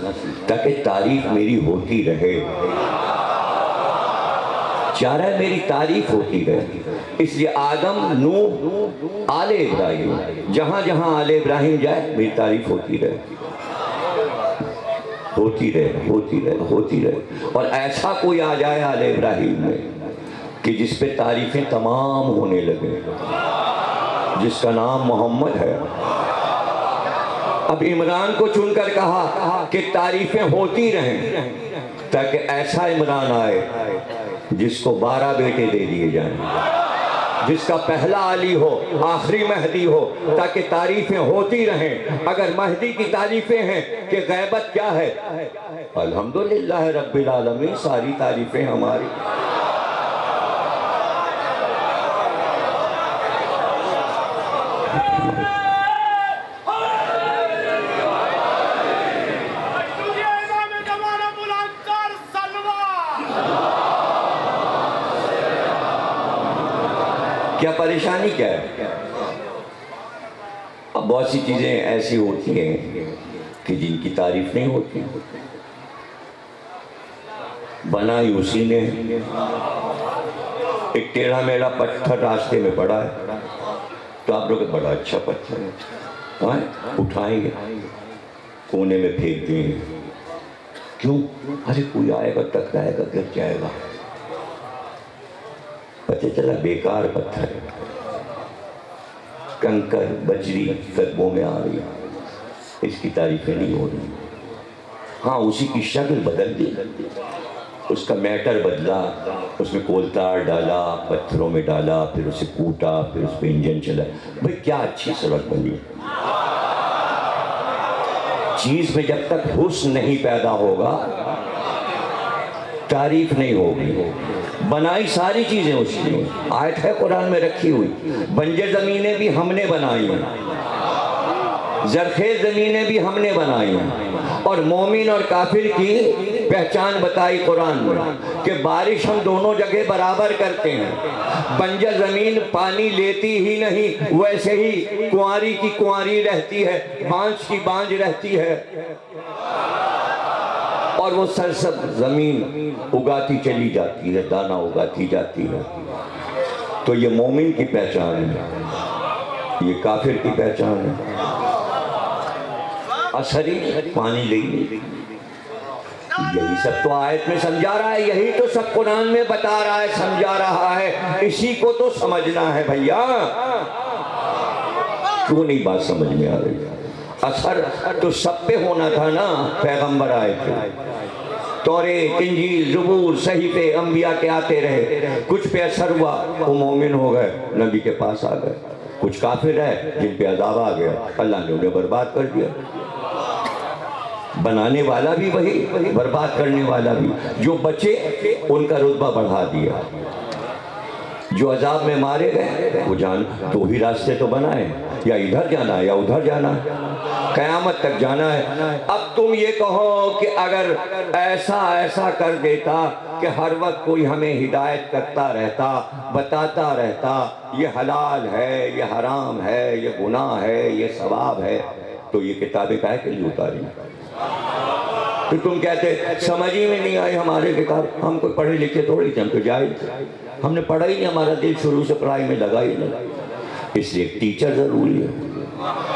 تاکہ تعریف میری ہوتی رہے، چاہ رہا ہے میری تعریف ہوتی رہے۔ اس لیے آدم، نوح، آل ابراہیم، جہاں جہاں آل ابراہیم جائے میری تعریف ہوتی رہے، ہوتی رہے، ہوتی رہے، ہوتی رہے۔ اور ایسا کوئی آ جائے آل ابراہیم میں کہ جس پہ تعریفیں تمام ہونے لگے، جس کا نام محمد ہے۔ اب عمران کو چن کر کہا کہ تعریفیں ہوتی رہیں، تاکہ ایسا عمران آئے جس کو 12 بیٹے دے دیے جائیں، جس کا پہلا علی ہو، آخری مہدی ہو، تاکہ تعریفیں ہوتی رہیں۔ اگر مہدی کی تعریفیں ہیں کہ غیبت کیا ہے، الحمدللہ رب العالمین، ساری تعریفیں ہماری۔ کیا پریشانی کیا ہے؟ اب بہت سی چیزیں ایسی ہوتی ہیں کہ جن کی تعریف نہیں ہوتی، بنائی اسی نے۔ ایک ٹیڑھا میڑھا پتھر راستے میں پڑا ہے تو آپ لوگ بڑا اچھا پتھر ہے، اٹھائیں گے، کونے میں پھینک دیں گے، کیوں؟ ارے کوئی آئے گا، ٹکرائے گا، گر جائے گا، پتہ چلا بیکار پتھر ہے، کنکر بجری قدموں میں آ رہی، اس کی تعریفیں نہیں ہو رہی۔ ہاں اسی کی شکل بدل دی، اس کا میٹر بدلا، اس میں کولتار ڈالا، پتھروں میں ڈالا، پھر اسے کوٹا، پھر اس پہ انجن چلا۔ بھئی کیا اچھی سڑک بنی۔ چیز میں جب تک حسن نہیں پیدا ہوگا تعریف نہیں ہوگی۔ بنائی ساری چیزیں اس نے، آیت ہے قرآن میں رکھی ہوئی، بنجر زمینیں بھی ہم نے بنائی ہیں، زرخیز زمینیں بھی ہم نے بنائی ہیں، اور مومن اور کافر کی پہچان بتائی قرآن میں کہ بارش ہم دونوں جگہ برابر کرتے ہیں۔ بنجر زمین پانی لیتی ہی نہیں، ویسے ہی کنواری کی کنواری رہتی ہے، بانجھ کی بانجھ رہتی ہے، اور وہ سرسبز زمین اگاتی چلی جاتی ہے، دانہ اگاتی جاتی ہے۔ تو یہ مومن کی پہچان ہے، یہ کافر کی پہچان ہے۔ اثری پانی لئی، یہی سب تو آیت میں سمجھا رہا ہے، یہی تو سب قرآن میں بتا رہا ہے، سمجھا رہا ہے، اسی کو تو سمجھنا ہے بھیا۔ کیوں نہیں بات سمجھ میں آ رہی؟ اثر تو سب پہ ہونا تھا نا، پیغمبر آئے تھے، توریت، انجیل، زبور، صحیفے انبیاء کے آتے رہے، کچھ پہ اثر ہوا وہ مومن ہو گئے، نبی کے پاس آ گئے، کچھ کافر ہے جن پہ عذاب آ گیا، اللہ نے انہیں برباد کر دیا۔ بنانے والا بھی وہی، برباد کرنے والا بھی، جو بچے ان کا رتبہ بڑھا دیا، جو عذاب میں مارے گئے وہ جان تو ہی راستے تو بنائے، یا ادھر جانا ہے یا ادھر جانا ہے، قیامت تک جانا ہے۔ اب تم یہ کہو کہ اگر ایسا کر دیتا کہ ہر وقت کوئی ہمیں ہدایت کرتا رہتا، بتاتا رہتا یہ حلال ہے، یہ حرام ہے، یہ گناہ ہے، یہ ثواب ہے، تو یہ کتابیں کاہے کے لیے اتاری؟ تو تم کہتے سمجھ ہی میں نہیں آئی ہمارے کتاب، ہم کوئی پڑھے لکھے تھوڑی تھے، ہم تو جاہل تھے، ہم نے پڑھا ہی نہیں، ہمارا دل شروع سے پڑھائی میں لگا ہی نہیں۔ اس لیے ایک ٹیچر ضروری ہے،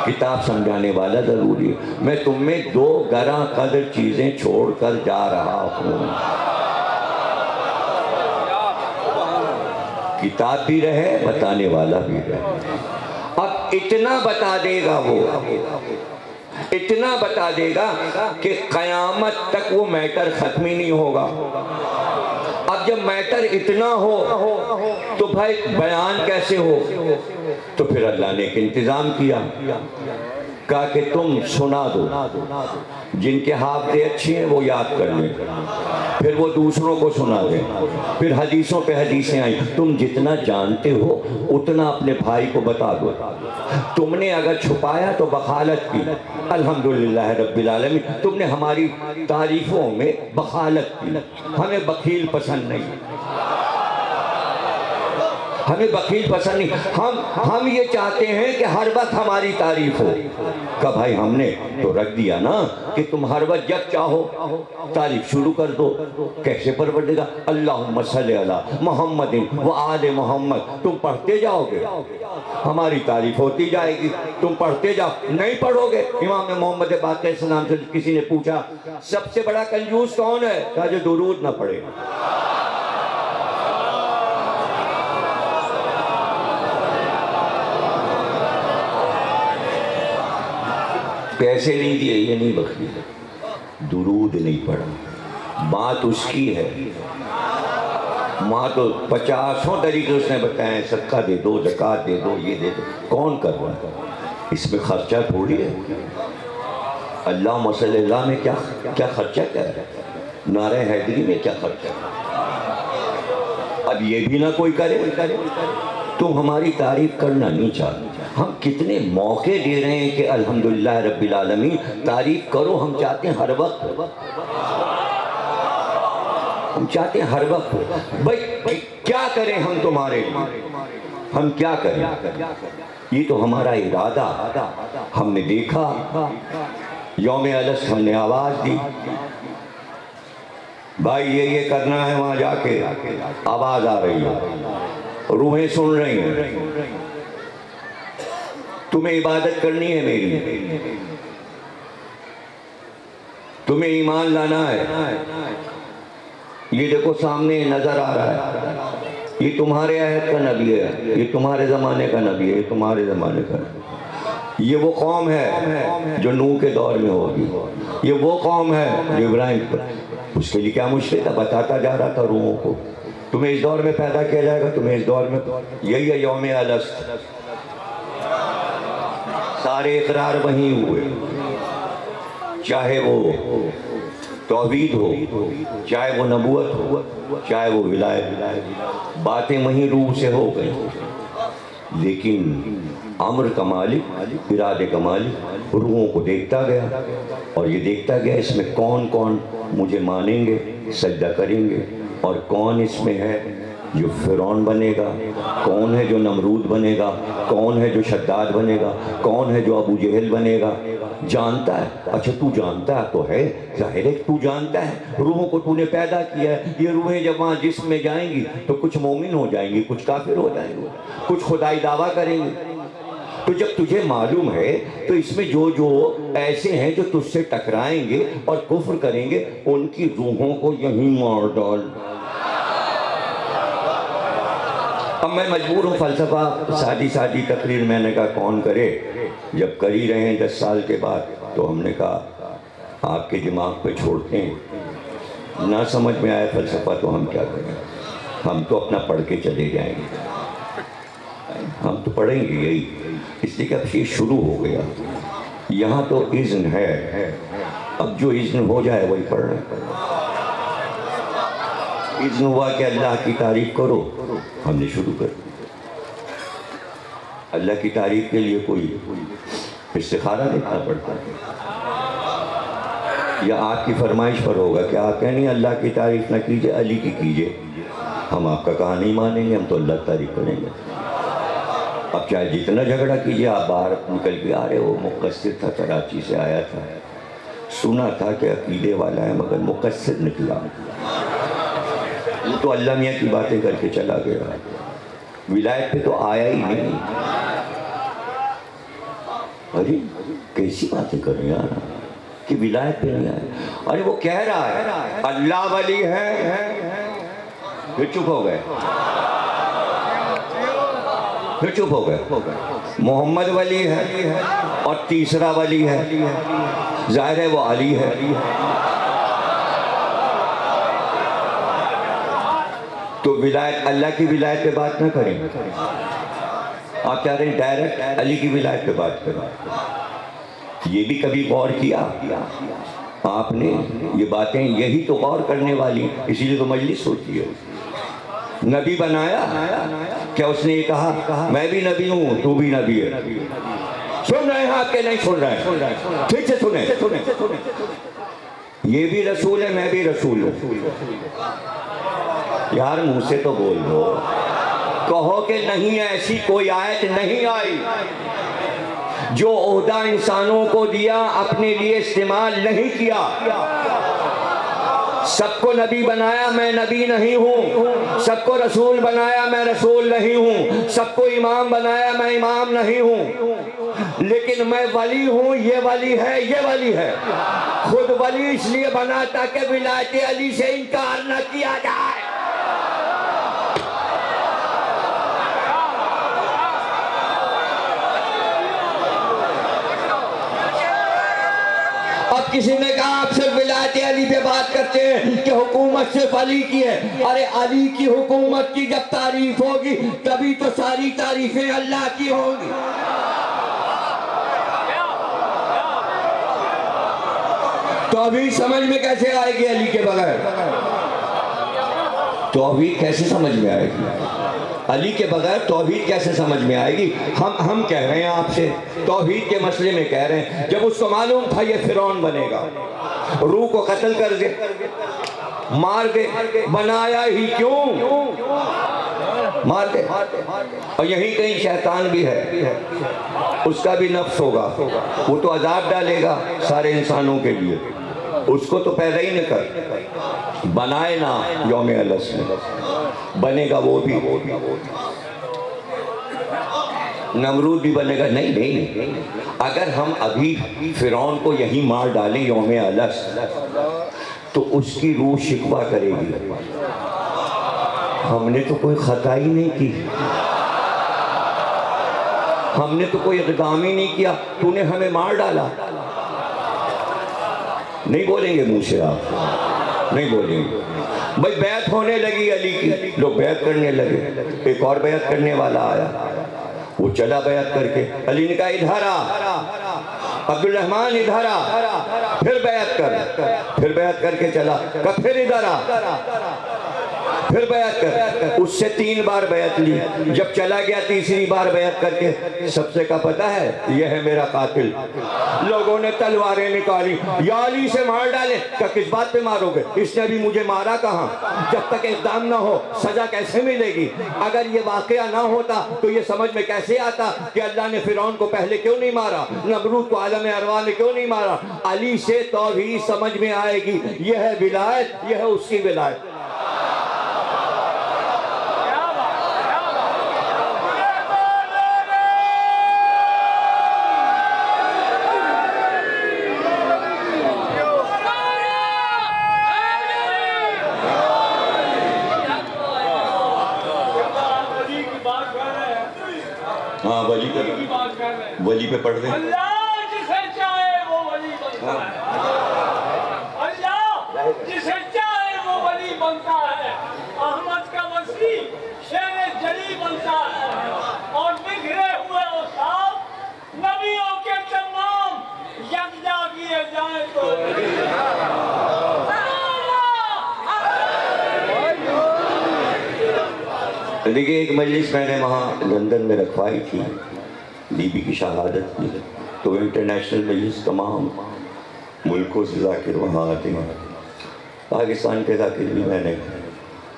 کتاب سمجھانے والا ضروری ہے۔ میں تم میں 2 گراں قدر چیزیں چھوڑ کر جا رہا ہوں، کتاب بھی رہے، بتانے والا بھی رہے۔ اب اتنا بتا دے گا وہ، اتنا بتا دے گا کہ قیامت تک وہ میٹر ختم ہی نہیں ہوگا۔ اب جب میٹر اتنا ہو تو بھائی بیان کیسے ہو؟ تو پھر اللہ نے ایک انتظام کیا، کہا کہ تم سنا دو، جن کے حافظے اچھے ہیں وہ یاد کر لیں، پھر وہ دوسروں کو سنا دیں، پھر حدیثوں پہ حدیثیں آئیں۔ تم جتنا جانتے ہو اتنا اپنے بھائی کو بتا دو۔ تم نے اگر چھپایا تو بخالت کی، الحمدللہ رب العالمین، تم نے ہماری تعریفوں میں بخالت کی۔ ہمیں بخیل پسند نہیں، ہمیں بخیل پسند نہیں، ہم یہ چاہتے ہیں کہ ہر وقت ہماری تعریف ہو۔ کہ بھائی ہم نے تو رکھ دیا نا کہ تم ہر وقت جب چاہو تعریف شروع کر دو۔ کیسے پروردگار؟ اللہم صلی علی محمد و آل محمد، تم پڑھتے جاؤ گے ہماری تعریف ہوتی جائے گی، تم پڑھتے جاؤ، نہیں پڑھو گے۔ امام محمد باقر السلام سے کسی نے پوچھا سب سے بڑا کنجوس کون ہے؟ کہا جو درود نہ پڑھے۔ پیسے نہیں دیے یہ نہیں بخیل، درود نہیں پڑھا۔ بات اس کی ہے، ماں تو 50 طریقے اس نے بتائے، صدقہ دے دو، زکوٰۃ دے دو، یہ دے دو، کون کر رہا ہے؟ اس میں خرچہ تھوڑی ہے۔ اللہ صلی اللہ میں کیا خرچہ کیا ہے؟ نعرہ حیدری میں کیا خرچہ ہے؟ اب یہ بھی نہ کوئی کرے، تم ہماری تعریف کرنا نہیں چاہتے۔ ہم کتنے موقع دے رہے ہیں کہ الحمدللہ رب العالمین تعریف کرو، ہم چاہتے ہیں ہر وقت، ہم چاہتے ہیں ہر وقت ہو۔ بھائی کیا کریں ہم تمہارے لیے، ہم کیا کریں؟ یہ تو ہمارا ارادہ، ہم نے دیکھا یوم الست ہم نے آواز دی، بھائی یہ کرنا ہے، وہاں جا کے آواز آ رہی ہے، روحیں سن رہی ہیں، تمہیں عبادت کرنی ہے میری، تمہیں ایمان لانا ہے۔ یہ دیکھو سامنے نظر آ رہا ہے، یہ تمہارے عہد کا نبی ہے، یہ تمہارے زمانے کا نبی ہے، یہ تمہارے زمانے کا نبی ہے۔ یہ وہ قوم ہے جو نوح کے دور میں ہوگی، یہ وہ قوم ہے جو ابراہیم پر، اس کے لیے کیا مشکل تھا، بتاتا جا رہا تھا روحوں کو، تمہیں اس دور میں پیدا کیا جائے گا، تمہیں اس دور میں، یہی ہے یوم الست۔ سارے اقرار وہیں ہوئے، چاہے وہ توحید ہو، چاہے وہ نبوت ہو، چاہے وہ ولایت، باتیں وہیں روح سے ہو گئی۔ لیکن امر کا مالک، ارادے کا مالک روحوں کو دیکھتا گیا، اور یہ دیکھتا گیا اس میں کون کون مجھے مانیں گے، سجدہ کریں گے، اور کون اس میں ہے جو فرعون بنے گا، کون ہے جو نمرود بنے گا، کون ہے جو شداد بنے گا، کون ہے جو ابو جہل بنے گا۔ جانتا ہے، اچھا تو جانتا ہے تو ہے، ظاہر ہے تو جانتا ہے، روحوں کو تو نے پیدا کیا ہے، یہ روحیں جب وہاں جسم میں جائیں گی تو کچھ مومن ہو جائیں گی، کچھ کافر ہو جائیں گے، کچھ خدائی دعویٰ کریں گے۔ تو جب تجھے معلوم ہے تو اس میں جو ایسے ہیں جو تجھ سے ٹکرائیں گے اور کفر کریں گے، ان کی روحوں کو یہیں مار ڈال۔ اب میں مجبور ہوں، فلسفہ سادی تقریر میں نے کہا کون کرے، جب کر ہی رہے ہیں 10 سال کے بعد، تو ہم نے کہا آپ کے دماغ پہ چھوڑتے ہیں، نہ سمجھ میں آئے فلسفہ تو ہم کیا کریں، ہم تو اپنا پڑھ کے چلے جائیں گے، ہم تو پڑھیں گے یہی، اس لیے کہ اب یہ شروع ہو گیا، یہاں تو اذن ہے، اب جو اذن ہو جائے وہی پڑھ رہے ہیں۔ اذن ہوا کہ اللہ کی تعریف کرو، ہم نے شروع کر دیا۔ اللہ کی تعریف کے لیے کوئی استخارہ دیکھنا پڑتا ہے، یا آپ کی فرمائش پر ہوگا کہ آپ کہیں نہیں اللہ کی تعریف نہ کیجئے، علی کی کیجئے، ہم آپ کا کہا نہیں مانیں گے، ہم تو اللہ کی تعریف کریں گے۔ اب چاہے جتنا جھگڑا کیجئے، آپ باہر نکل کے آ رہے ہو، مقصر تھا، کراچی سے آیا تھا، سنا تھا کہ عقیدے والا ہے مگر مقصر نکلا، وہ تو اللہ میاں کی باتیں کر کے چلا گیا، ولایت پہ تو آیا ہی نہیں۔ ارے کیسی باتیں کر رہے ہیں یار کہ ولایت پہ نہیں آیا؟ ارے وہ کہہ رہا ہے اللہ ولی ہے، پھر چپ ہو گئے، پھر چپ ہو گئے، محمد ولی ہے اور تیسرا ولی ہے، ظاہر ہے وہ علی ہے۔ تو ولایت، اللہ کی ولایت پہ بات نہ کریں، آپ کہہ رہے ہیں ڈائریکٹ علی کی ولایت پہ بات کریں۔ یہ بھی کبھی غور کیا آپ نے یہ باتیں یہی تو غور کرنے والی، اسی لیے تو مجلس ہوتی ہے۔ نبی بنایا، کیا اس نے یہ کہا میں بھی نبی ہوں تو بھی نبی ہے؟ سن رہے ہیں آپ کے نہیں سن رہے ہیں؟ ٹھیک سے سنیں، یہ بھی رسول ہے میں بھی رسول ہوں۔ یار منہ سے تو بول دو، کہو کہ نہیں ایسی کوئی آیت نہیں آئی جو عہدہ انسانوں کو دیا اپنے لیے استعمال نہیں کیا۔ سب کو نبی بنایا میں نبی نہیں ہوں، سب کو رسول بنایا میں رسول نہیں ہوں، سب کو امام بنایا میں امام نہیں ہوں، لیکن میں ولی ہوں، یہ ولی ہے یہ ولی ہے۔ خود ولی اس لیے بنا تاکہ ولایت علی سے انکار نہ کیا جائے۔ اب کسی نے کہا آپ صرف ولایت علی پہ بات کرتے ہیں کہ حکومت صرف علی کی ہے۔ ارے علی کی حکومت کی جب تعریف ہوگی تبھی تو ساری تعریفیں اللہ کی ہوں گی۔ توحید سمجھ میں کیسے آئے گی علی کے بغیر؟ توحید کیسے سمجھ میں آئے گی؟ علی کے بغیر توحید کیسے سمجھ میں آئے گی؟ ہم کہہ رہے ہیں آپ سے، توحید کے مسئلے میں کہہ رہے ہیں، جب اس کو معلوم تھا یہ فرعون بنے گا، روح کو قتل کر دے، مار دے، بنایا ہی کیوں؟ مار دے۔ اور یہیں کہیں شیطان بھی ہے، اس کا بھی نفس ہوگا، وہ تو عذاب ڈالے گا سارے انسانوں کے لیے، اس کو تو پیدا ہی نہ کر، بنائے نہ یوم الس میں، بنے گا وہ بھی، نمرود بھی بنے گا۔ نہیں، اگر ہم ابھی فرعون کو یہی مار ڈالیں یوم الس تو اس کی روح شکوہ کرے گی، ہم نے تو کوئی خطا ہی نہیں کی، ہم نے تو کوئی اقدام ہی نہیں کیا، تو نے ہمیں مار ڈالا۔ نہیں بولیں گے منہ سے، آپ نہیں بولیں گے۔ بھئی بیعت ہونے لگی علی کی، لوگ بیعت کرنے لگے، ایک اور بیعت کرنے والا آیا، وہ چلا بیعت کر کے، علی نے کہا ادھر آ عبدالرحمن ادھر آ، پھر بیعت کر کے چلا، کہا پھر ادھر آ، پھر بیعت کر، اس سے 3 بار بیعت لی، جب چلا گیا تیسری بار بیعت کر کے سب سے کہا پتہ ہے یہ ہے میرا قاتل۔ لوگوں نے تلواریں نکالی، یا علی سے مار ڈالے، کہا کس بات پہ مارو گے؟ اس نے ابھی مجھے مارا کہاں؟ جب تک اقدام نہ ہو سزا کیسے ملے گی؟ اگر یہ واقعہ نہ ہوتا تو یہ سمجھ میں کیسے آتا کہ اللہ نے فرعون کو پہلے کیوں نہیں مارا، نمرود کو عالم ارواح نے کیوں نہیں مارا؟ علی سے توحید سمجھ میں آئے گی، یہ ہے ولایت، یہ ہے اس کی ولایت۔ ہاں ولی پہ پڑھ دیں۔ اللہ جسے چاہے وہ ولی بنتا ہے، اللہ جسے چاہے وہ ولی بنتا ہے، احمد کا مسیح شیر جلی بنتا ہے، اور بکھرے ہوئے اوصاف نبیوں کے تمام یکجا کیے جائیں تو دیکھیں ایک مجلس میں نے وہاں لندن میں رکھوائی تھی، بی بی کی شہادت کی، تو انٹرنیشنل مجلس تمام ملکوں سے ذاکر وہاں آتے ہیں، پاکستان کے ذاکر بھی میں نے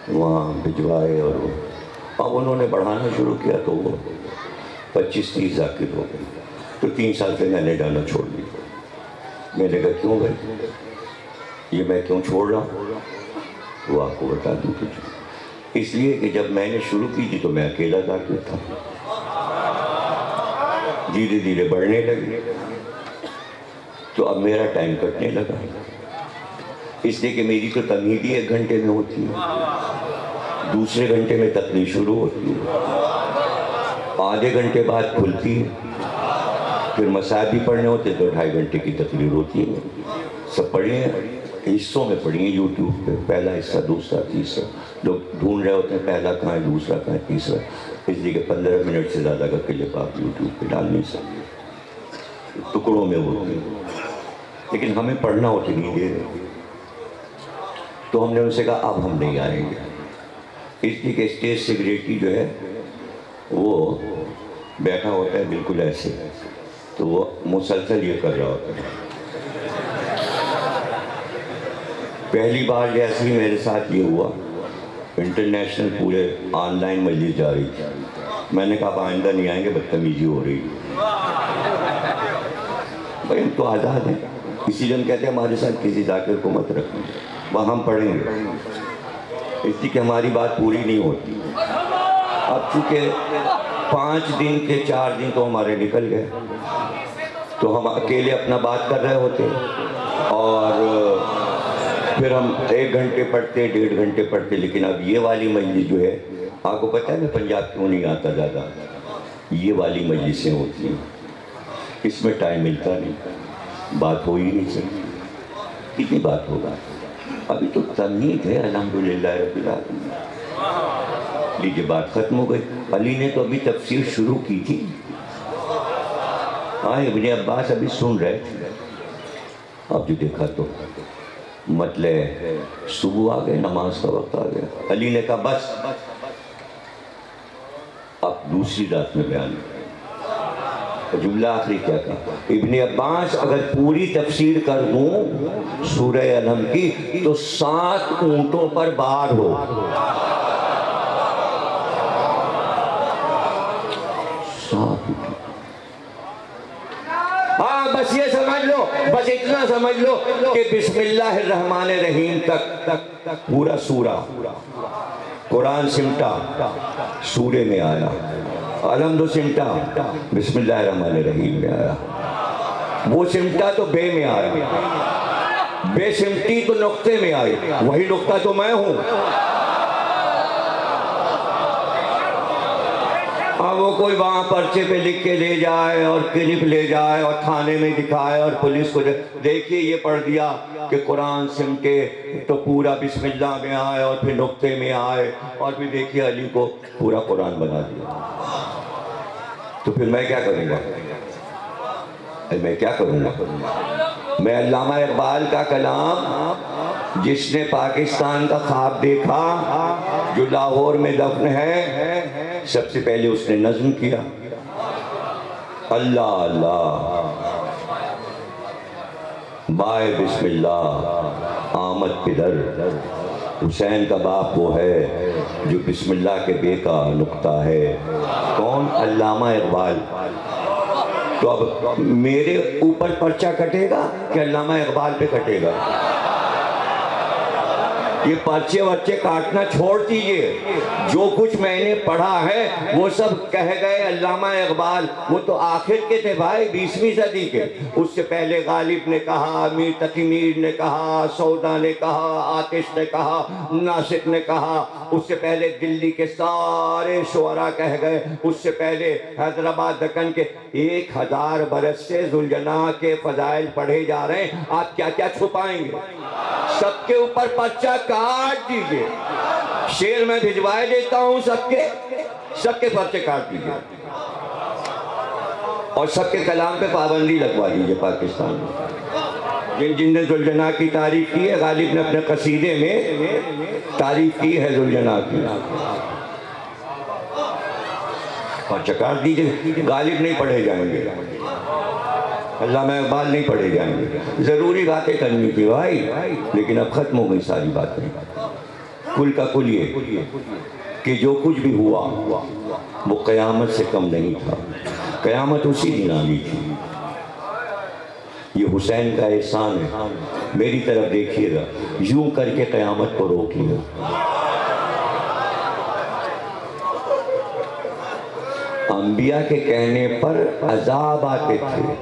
وہاں بھجوائے، اور اب انہوں نے بڑھانا شروع کیا تو وہ 25-30 ذاکر ہو گئے، تو 3 سال سے میں نے ڈانا چھوڑ دیا۔ میں نے کہا کیوں بھائی یہ میں کیوں چھوڑ رہا ہوں؟ وہ آپ کو بتا دوں کچھ، اس لیے کہ جب میں نے شروع کی تھی تو میں اکیلا ذاکر تھا، دھیرے دھیرے بڑھنے لگے، تو اب میرا ٹائم کٹنے لگا، اس لیے کہ میری تو تمہید ہی 1 گھنٹے میں ہوتی ہے، دوسرے گھنٹے میں تقریر شروع ہوتی ہے، آدھے گھنٹے بعد کھلتی ہے، پھر مسائل بھی پڑھنے ہوتے تو 2.5 گھنٹے کی تقریر ہوتی ہے۔ سب پڑھے ہیں، حصوں میں پڑھی ہیں یوٹیوب پہ، پہلا حصہ، دوسرا، تیسرا، لوگ ڈھونڈ رہے ہوتے ہیں پہلا کہاں ہے، دوسرا کہاں ہے، تیسرا، اس لیے کہ 15 منٹ سے زیادہ کا کلپ آپ یوٹیوب پہ ڈال نہیں سکتے، ٹکڑوں میں ہوتے ہیں۔ لیکن ہمیں پڑھنا ہوتے نہیں دے رہے. تو ہم نے ان سے کہا اب ہم نہیں آئیں گے. اس لیے کہ اسٹیج سیکریٹری جو ہے وہ بیٹھا ہوتا ہے بالکل ایسے, تو وہ مسلسل یہ کر رہا ہوتا ہے. پہلی بار جیسے ہی میرے ساتھ یہ ہوا, انٹرنیشنل پورے آن لائن مجلس جا رہی تھی, میں نے کہا آئندہ نہیں آئیں گے, بدتمیزی ہو رہی ہے. بھائی ہم تو آزاد ہیں, اسی لیے ہم کہتے ہیں ہمارے ساتھ کسی ذاکر کو مت رکھیں, وہاں ہم پڑھیں گے, اس لیے کہ ہماری بات پوری نہیں ہوتی. اب چونکہ 5 دن کے 4 دن تو ہمارے نکل گئے, تو ہم اکیلے اپنا بات کر رہے ہوتے, اور پھر ہم 1 گھنٹے پڑھتے 1.5 گھنٹے پڑھتے. لیکن اب یہ والی مجلس جو ہے, آپ کو پتہ ہے میں پنجاب کیوں نہیں آتا زیادہ, یہ والی مجلسیں ہوتی ہیں, اس میں ٹائم ملتا نہیں, بات ہو ہی نہیں سکتی. کتنی بات ہوگا, ابھی تو تمہید ہے الحمدللہ رب العالمین. لیجیے بات ختم ہو گئی. علی نے تو ابھی تفسیر شروع کی تھی, ہاں ابن عباس ابھی سن رہے تھے. اب جو دیکھا تو مطلب صبح آ گئے, نماز کا وقت آ گیا. علی نے کہا بس اب دوسری رات میں بیان کریں. جملہ آخری کیا کہا, ابن عباس اگر پوری تفسیر کر دوں سورہ الحم کی تو 7 اونٹوں پر بار ہو. ہاں بس یہ سمجھ لو, بس اتنا سمجھ لو کہ بسم اللہ الرحمن الرحیم تک پورا سورہ قرآن سمٹا سورے میں آیا, الحمد سمٹا بسم اللہ الرحمن الرحیم میں آیا. وہ سمٹا تو بے میں آیا, بے سمٹی تو نقطے میں آئی, وہی نقطہ تو میں ہوں. اب وہ کوئی وہاں پرچے پہ لکھ کے لے جائے اور کلپ لے جائے اور تھانے میں دکھائے اور پولیس کو دیکھیے یہ پڑھ دیا کہ قرآن سمٹے تو پورا بسم اللہ میں آئے اور پھر نقطے میں آئے, اور پھر دیکھیے علی کو پورا قرآن بنا دیا. تو پھر میں کیا کروں گا, میں کیا کروں گا؟ میں علامہ اقبال کا کلام جس نے پاکستان کا خواب دیکھا جو لاہور میں دفن ہے, سب سے پہلے اس نے نظم کیا. اللہ اللہ بائے بسم اللہ آمد پدر, حسین کا باپ وہ ہے جو بسم اللہ کے بے کا نقطہ ہے. کون؟ علامہ اقبال. تو اب میرے اوپر پرچہ کٹے گا کہ علامہ اقبال پہ کٹے گا؟ یہ پرچے ورچے کاٹنا چھوڑ دیجئے, جو کچھ میں نے پڑھا ہے وہ سب کہہ گئے علامہ اقبال. وہ تو آخر کے تھے بھائی 20ویں صدی کے. اس سے پہلے غالب نے کہا, میر تقی میر نے کہا, سودا نے کہا, آتش نے کہا, ناسک نے کہا. اس سے پہلے دلی کے سارے شعراء کہہ گئے. اس سے پہلے حیدرآباد دکن کے 1000 برس سے ذوالجناح کے فضائل پڑھے جا رہے ہیں. آپ کیا کیا چھپائیں گے؟ سب کے اوپر پرچہ کاٹ دیجئے. شعر میں بھجوائے دیتا ہوں, سب کے پرچے کاٹ دیجئے, اور سب کے کلام پہ پابندی لگوا دیجئے. پاکستان میں جن نے ذوالجناح کی تعریف کی ہے, غالب نے اپنے قصیدے میں تعریف کی ہے ذوالجناح کی, پرچہ کاٹ دیجئے. غالب نہیں پڑھے جائیں گے, علامہ اقبال نہیں پڑھے جائیں گے. ضروری باتیں کرنی تھی بھائی, لیکن اب ختم ہو گئی ساری باتیں. کل کا کل یہ کہ جو کچھ بھی ہوا وہ قیامت سے کم نہیں تھا. قیامت اسی دن آنی تھی. یہ حسین کا احسان ہے. میری طرف دیکھیے گا, یوں کر کے قیامت کو روک لیا. انبیاء کے کہنے پر عذاب آتے تھے,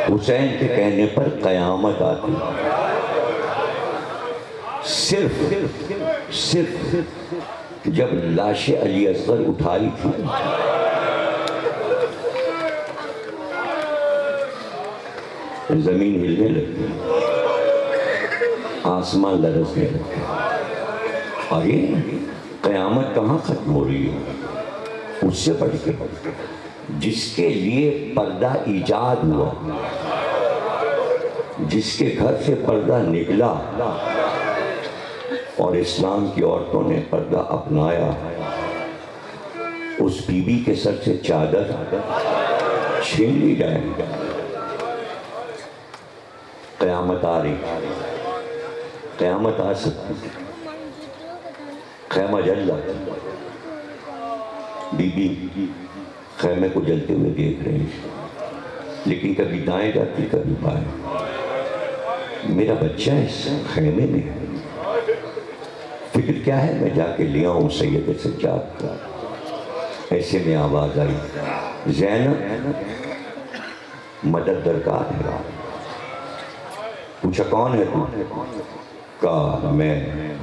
حسین کے کہنے پر قیامت آتی. صرف جب لاش علی اصغر اٹھائی تھی زمین ہلنے لگی, آسمان لرزنے لگا. اور یہ قیامت کہاں ختم ہو رہی ہے؟ اس سے بڑھ کے جس کے لیے پردہ ایجاد ہوا, جس کے گھر سے پردہ نکلا اور اسلام کی عورتوں نے پردہ اپنایا، اس بی بی کے سر سے چادر چھین لی جائے. قیامت آ رہی، قیامت آ سکتی. خیمہ جل رہا، بی بی خیمے کو جلتے ہوئے دیکھ رہے ہیں، لیکن کبھی دائیں جاتی کبھی بائیں. میرا بچہ اس خیمے میں ہے، فکر کیا ہے، میں جا کے لیا ہوں سید سجاد کا. ایسے میں آواز آئی، زینب مدد درکار ہے. پوچھا کون ہے تو؟ کہا میں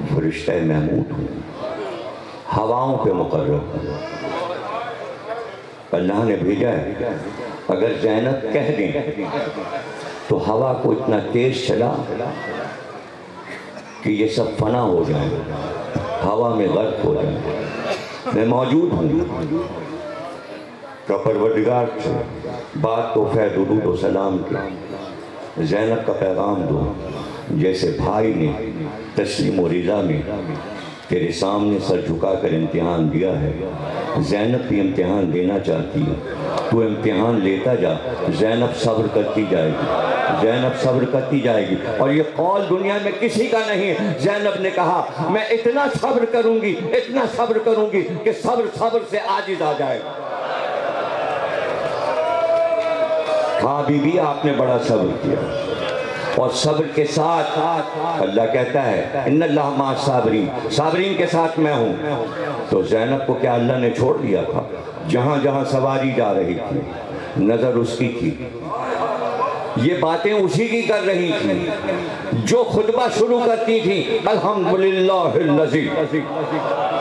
فرشتہ محمود ہوں، ہواؤں پہ مقرر ہوں، اللہ نے بھیجا ہے. اگر زینب کہہ دیں تو ہوا کو اتنا تیز چلا کہ یہ سب فنا ہو جائیں، ہوا میں غرق ہو جائیں. میں موجود ہوں. کہ پروردگار سے بات تو خیر درود و سلام کی، زینب کا پیغام دو. جیسے بھائی نے تسلیم و رضا میں تیرے سامنے سر جھکا کر امتحان دیا ہے، زینب بھی امتحان دینا چاہتی ہے. تو امتحان لیتا جا، زینب صبر کرتی جائے گی، زینب صبر کرتی جائے گی. اور یہ قول دنیا میں کسی کا نہیں. زینب نے کہا میں اتنا صبر کروں گی، اتنا صبر کروں گی کہ صبر سے عاجز آ جائے گا. ہاں بی بی آپ نے بڑا صبر کیا، اور صبر کے ساتھ اللہ کہتا ہے ان اللہ مع الصابرین، صابرین کے ساتھ میں ہوں. تو زینب کو کیا اللہ نے چھوڑ دیا تھا؟ جہاں جہاں سواری جا رہی تھی نظر اس کی تھی، یہ باتیں اسی کی کر رہی تھی. جو خطبہ شروع کرتی تھی الحمدللہ الذی،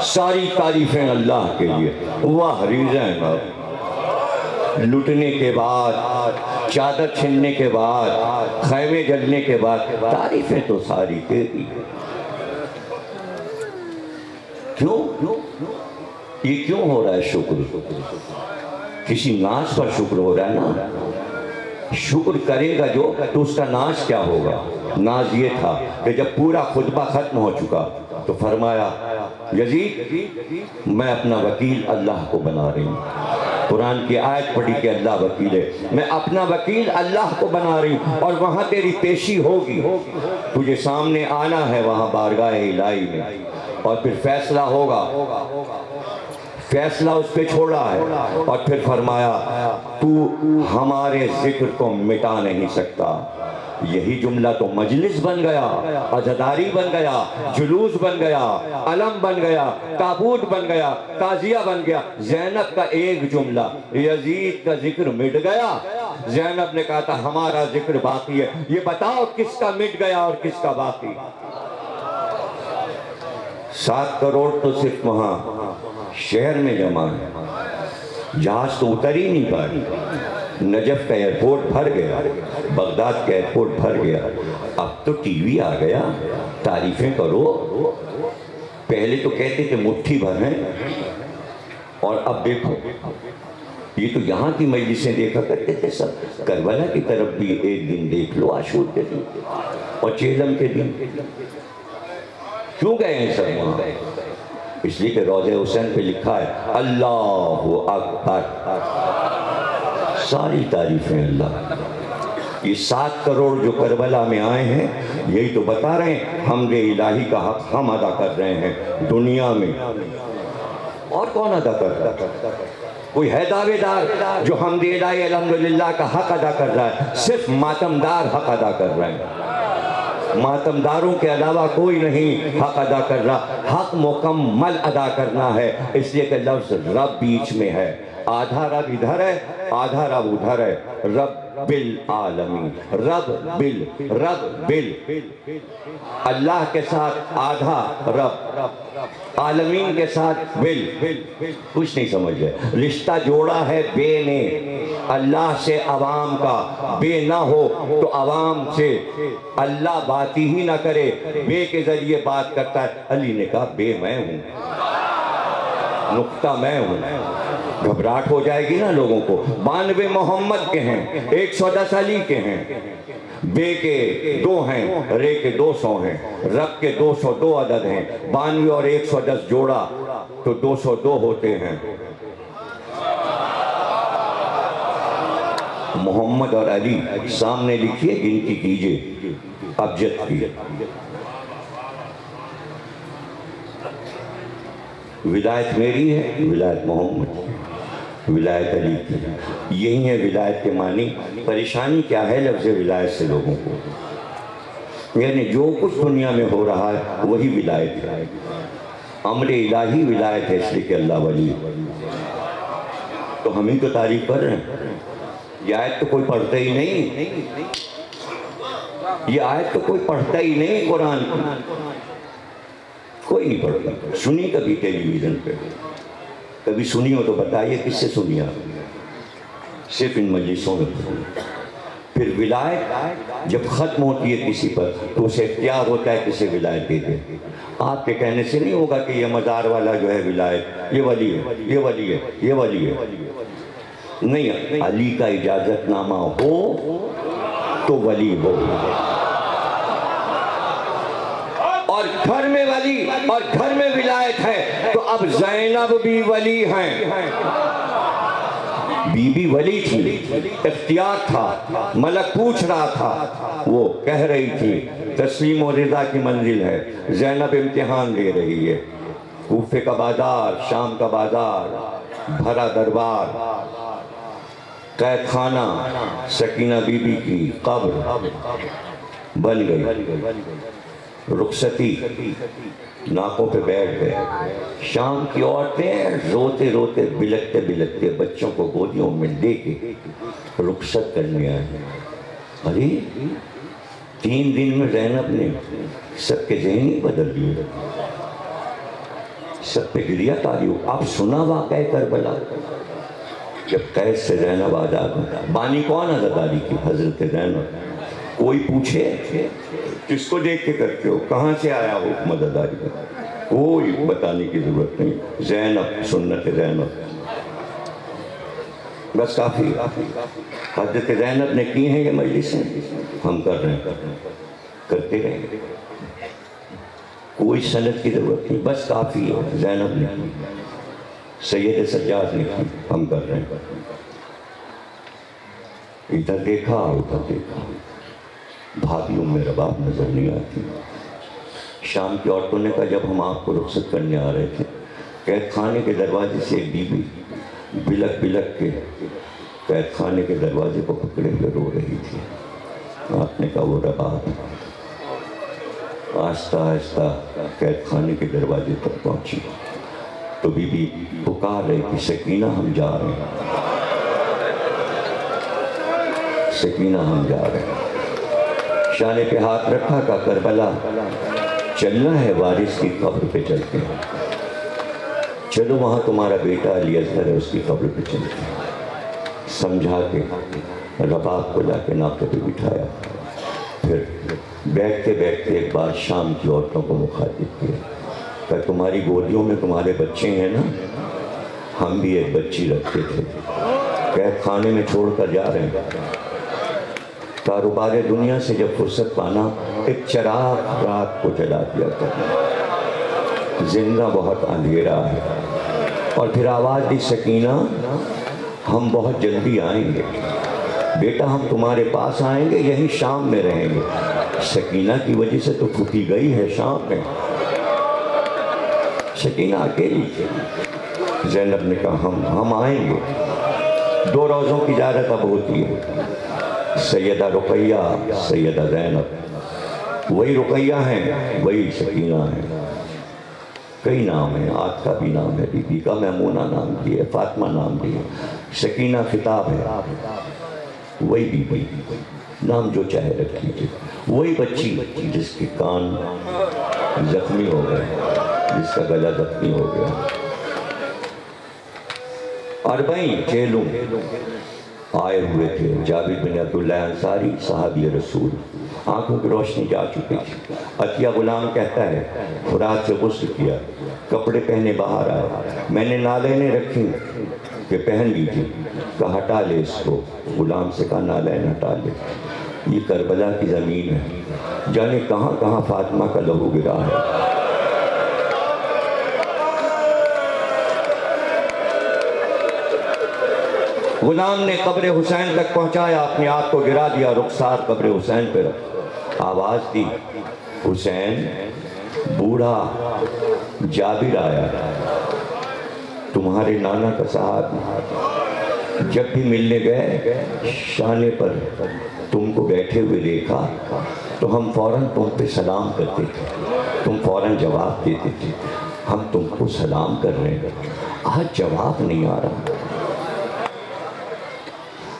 ساری تعریفیں اللہ کے لیے. واہ زینب، لٹنے کے بعد، چادر چھننے کے بعد، خیمے جلنے کے بعد تعریفیں تو ساری تیری. کیوں یہ کیوں ہو رہا ہے شکر؟ کسی ناز پر شکر ہو رہا ہے نا. شکر کرے گا جو تو اس کا ناز کیا ہوگا؟ ناز یہ تھا کہ جب پورا خطبہ ختم ہو چکا تو فرمایا یزید میں اپنا وکیل اللہ کو بنا رہی ہوں. قرآن کی آیت پڑھی کہ اللہ وکیل ہے، میں اپنا وکیل اللہ کو بنا رہی ہوں. اور وہاں تیری پیشی ہوگی، تجھے سامنے آنا ہے وہاں بارگاہ الہی میں، اور پھر فیصلہ ہوگا. فیصلہ اس پہ چھوڑا ہے، اور پھر فرمایا تو ہمارے ذکر کو مٹا نہیں سکتا. یہی جملہ تو مجلس بن گیا، عزاداری بن گیا، جلوس بن گیا، علم بن گیا، تابوت بن گیا، تعزیہ بن گیا. زینب کا ایک جملہ، یزید کا ذکر مٹ گیا. زینب نے کہا تھا ہمارا ذکر باقی ہے. یہ بتاؤ کس کا مٹ گیا اور کس کا باقی؟ 7 کروڑ تو صرف وہاں شہر میں جمع ہے، جہاز تو اتر ہی نہیں پائی. نجف کا ایئرپورٹ بھر گیا، بغداد کا ایئرپورٹ بھر گیا. اب تو ٹی وی آ گیا، تعریفیں کرو. پہلے تو کہتے تھے مٹھی بھر ہیں، اور اب دیکھو یہ تو یہاں کی مجلسیں دیکھا کرتے تھے سب. کربلا کی طرف بھی ایک دن دیکھ لو، عاشور کے دن اور چہلم کے دن. کیوں گئے ہیں سب وہاں؟ اس لیے کہ روضہ حسین پہ لکھا ہے اللہ اکبر، ساری تعریفیں اللہ. یہ 7 کروڑ جو کربلا میں آئے ہیں یہی تو بتا رہے ہیں حمد الہی کا حق ہم ادا کر رہے ہیں دنیا میں. اور کون ادا کر رہا ہے؟ کوئی ہے دعوے دار جو حمد الہی الحمدللہ کا حق ادا کر رہا ہے؟ صرف ماتمدار حق ادا کر رہے ہیں. ماتمداروں کے علاوہ کوئی نہیں حق ادا کر رہا. حق مکمل ادا کرنا ہے، اس لیے کہ لفظ رب بیچ میں ہے. آدھا رب ادھر ہے، آدھا رب ادھر ہے. رب بالعالمین، رب بل اللہ کے ساتھ آدھا رب، عالمین کے ساتھ بل. کچھ نہیں سمجھ گئے. رشتہ جوڑا ہے بے نے اللہ سے عوام کا. بے نہ ہو تو عوام سے اللہ بات ہی نہ کرے، بے کے ذریعے بات کرتا ہے. علی نے کہا بے میں ہوں، نقطہ میں ہوں. گھبراہٹ ہو جائے گی نا لوگوں کو. 92 محمد کے ہیں، 110 علی کے ہیں. بے کے 2 ہیں، رے کے 200 ہیں، رب کے 202 عدد ہیں، 92 اور 110 جوڑا تو 202 ہوتے ہیں۔ محمد اور علی سامنے لکھیے، گنتی کیجئے ابجد کی۔ ولایت میری ہے، ولایت محمد کی، ولایت علی کی، یہی ہے ولایت کے معنی۔ پریشانی کیا ہے لفظ ولایت سے لوگوں کو؟ یعنی جو کچھ دنیا میں ہو رہا ہے وہی ولایت ہے، امر الہی ولایت ہے، اس لیے کہ اللہ ولی ہے۔ تو ہم ہی تو تعریف کر رہے ہیں، یہ آیت تو کوئی پڑھتا ہی نہیں، یہ آیت تو کوئی پڑھتا ہی نہیں قرآن کی، کوئی نہیں پڑھتا۔ سنی کبھی ٹیلی ویژن پہ؟ کبھی سنی ہو تو بتائیے کس سے سنی آپ؟ صرف ان مجلسوں میں۔ پھر ولایت جب ختم ہوتی ہے کسی پر تو اسے اختیار ہوتا ہے کسے ولایت دے دے۔ آپ کے کہنے سے نہیں ہوگا کہ یہ مزار والا جو ہے ولایت، یہ ولی ہے، یہ ولی ہے، یہ ولی ہے۔ نہیں، علی کا اجازت نامہ ہو تو ولی ہو، اور گھر میں ولی اور گھر میں ولایت ہے تو اب زینب بھی ولی ہیں۔ بی بی ولی تھی، اختیار تھا، ملک پوچھ رہا تھا، وہ کہہ رہی تھی تسلیم و رضا کی منزل ہے، زینب امتحان دے رہی ہے۔ کوفے کا بازار، شام کا بازار، بھرا دربار، قید خانہ، سکینہ بی بی کی قبر بن گئی۔ رخصتی، ناکوں پہ بیٹھ گئے۔ شام کی عورتیں روتے روتے بلکتے بلکتے بچوں کو گودیوں میں لے کے رخصت کرنے آئے۔ ارے 3 دن میں زینب نے سب کے ذہن ہی بدل دیے، سب پہ گریہ تاری ہو۔ اب سنا واقعہ کربلا، جب قید سے زینب آزاد ہوتا، بانی کون عزاداری کی؟ حضرت زینب۔ کوئی پوچھے کس کو دیکھ کے کرتے ہو، کہاں سے آیا ہو حکم عزاداری کا؟ کوئی بتانے کی ضرورت نہیں، زینب، سنت زینب، بس کافی۔ حضرت زینب نے کی ہیں یہ مجلسیں، ہم کر رہے ہیں، کرتے رہیں گے، کوئی سند کی ضرورت نہیں، بس کافی ہے۔ زینب نے کی، سید سجاد نے کی، ہم کر رہے ہیں۔ ادھر دیکھا ادھر دیکھا، بھابھیوں میں رباب نظر نہیں آتی۔ شام کی عورتوں نے کہا جب ہم آپ کو رخصت کرنے آ رہے تھے، قید خانے کے دروازے سے ایک بی بی بلک بلک کے قید خانے کے دروازے کو پکڑے ہوئے رو رہی تھی۔ آپ نے کہا وہ رباب۔ آہستہ آہستہ قید خانے کے دروازے تک پہنچی تو بی بی پکار رہی تھی، سکینہ ہم جا رہے ہیں، سکینہ ہم جا رہے ہیں۔ شانے پہ ہاتھ رکھا، کہا کربلا چلنا ہے وارث کی قبر پہ چلتے ہیں، چلو وہاں تمہارا بیٹا علی اصغر ہے، اس کی قبر پہ چلتے ہیں۔ سمجھا کے رباب کو لا کے ناکے پہ بٹھایا، پھر بیٹھتے بیٹھتے ایک بار شام کی عورتوں کو مخاطب کیا کہ تمہاری گودیوں میں تمہارے بچے ہیں نا، ہم بھی ایک بچی رکھتے تھے، قید خانے میں چھوڑ کر جا رہے ہیں، کاروبار دنیا سے جب فرصت پانا ایک چراغ رات کو جلا دیا کرنا، زندہ بہت اندھیرا ہے۔ اور پھر آواز دی، سکینہ ہم بہت جلدی آئیں گے بیٹا، ہم تمہارے پاس آئیں گے، یہیں شام میں رہیں گے۔ سکینہ کی وجہ سے تو پھوٹی گئی ہے شام میں، سکینہ اکیلی تھی۔ زینب نے کہا ہم آئیں گے۔ 2 روزوں کی زیارت اب ہوتی ہے، سیدہ رقیہ، سیدہ زینب، وہی رقیہ ہیں وہی سکینہ ہیں، کئی نام ہیں، عاطفہ بھی نام ہے، بی بی کا میمونہ نام بھی ہے، فاطمہ نام بھی ہے، سکینہ خطاب ہے، وہی بی بی، نام جو چاہے رکھ لیجیے، وہی بچی جس کے کان زخمی ہو گئے، جس کا گلا زخمی ہو گیا۔ 40 چیلوں آئے ہوئے تھے، جابر بن عبداللہ انصاری صحابی رسول، آنکھوں کی روشنی جا چکی تھی۔ عطیہ غلام کہتا ہے فرات سے غسل کیا، کپڑے پہنے باہر آئے، میں نے نالینیں رکھی کہ پہن لیجیے، کہا ہٹا لے اس کو، غلام سے کہا نالین ہٹا لے، یہ کربلا کی زمین ہے، جانے کہاں کہاں فاطمہ کا لہو گرا ہے۔ غلام نے قبر حسین تک پہنچایا، اپنے آپ کو گرا دیا، رخسار قبر حسین پہ رکھ، آواز دی، حسین۔ بوڑھا جابر آیا، تمہارے نانا کا صحابی، جب بھی ملنے گئے شانے پر تم کو بیٹھے ہوئے دیکھا تو ہم فوراً تم پہ سلام کرتے تھے، تم فوراً جواب دیتے تھے، ہم تم کو سلام کر رہے ہیں، آج جواب نہیں آ رہا۔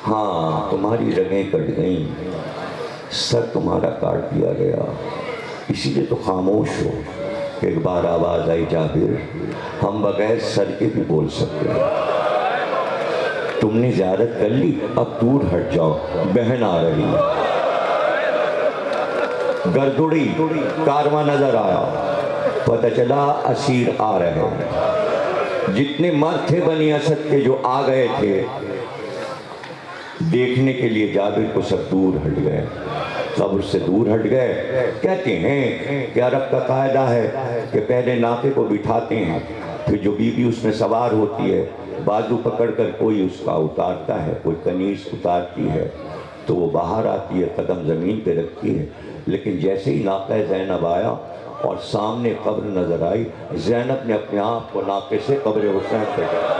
ہاں تمہاری رگیں کٹ گئیں، سر تمہارا کاٹ دیا گیا، اسی لیے تو خاموش ہو۔ ایک بار آواز آئی، جابر ہم بغیر سر کے بھی بول سکتے ہیں، تم نے زیارت کر لی، اب دور ہٹ جاؤ، بہن آ رہی ہے۔ گردڑی کارواں نظر آیا، پتہ چلا اسیر آ رہے ہیں۔ جتنے مرد تھے بنی اسد کے جو آ گئے تھے دیکھنے کے لیے جابر کو، سب دور ہٹ گئے، قبر سے دور ہٹ گئے۔ کہتے ہیں کہ عرب کا قاعدہ ہے کہ پہلے ناقے کو بٹھاتے ہیں، پھر جو بیوی اس میں سوار ہوتی ہے بازو پکڑ کر کوئی اس کا اتارتا ہے، کوئی کنیز اتارتی ہے تو وہ باہر آتی ہے، قدم زمین پہ رکھتی ہے۔ لیکن جیسے ہی ناقہ زینب آیا اور سامنے قبر نظر آئی، زینب نے اپنے آپ کو ناقے سے قبر حسین پہ گیا،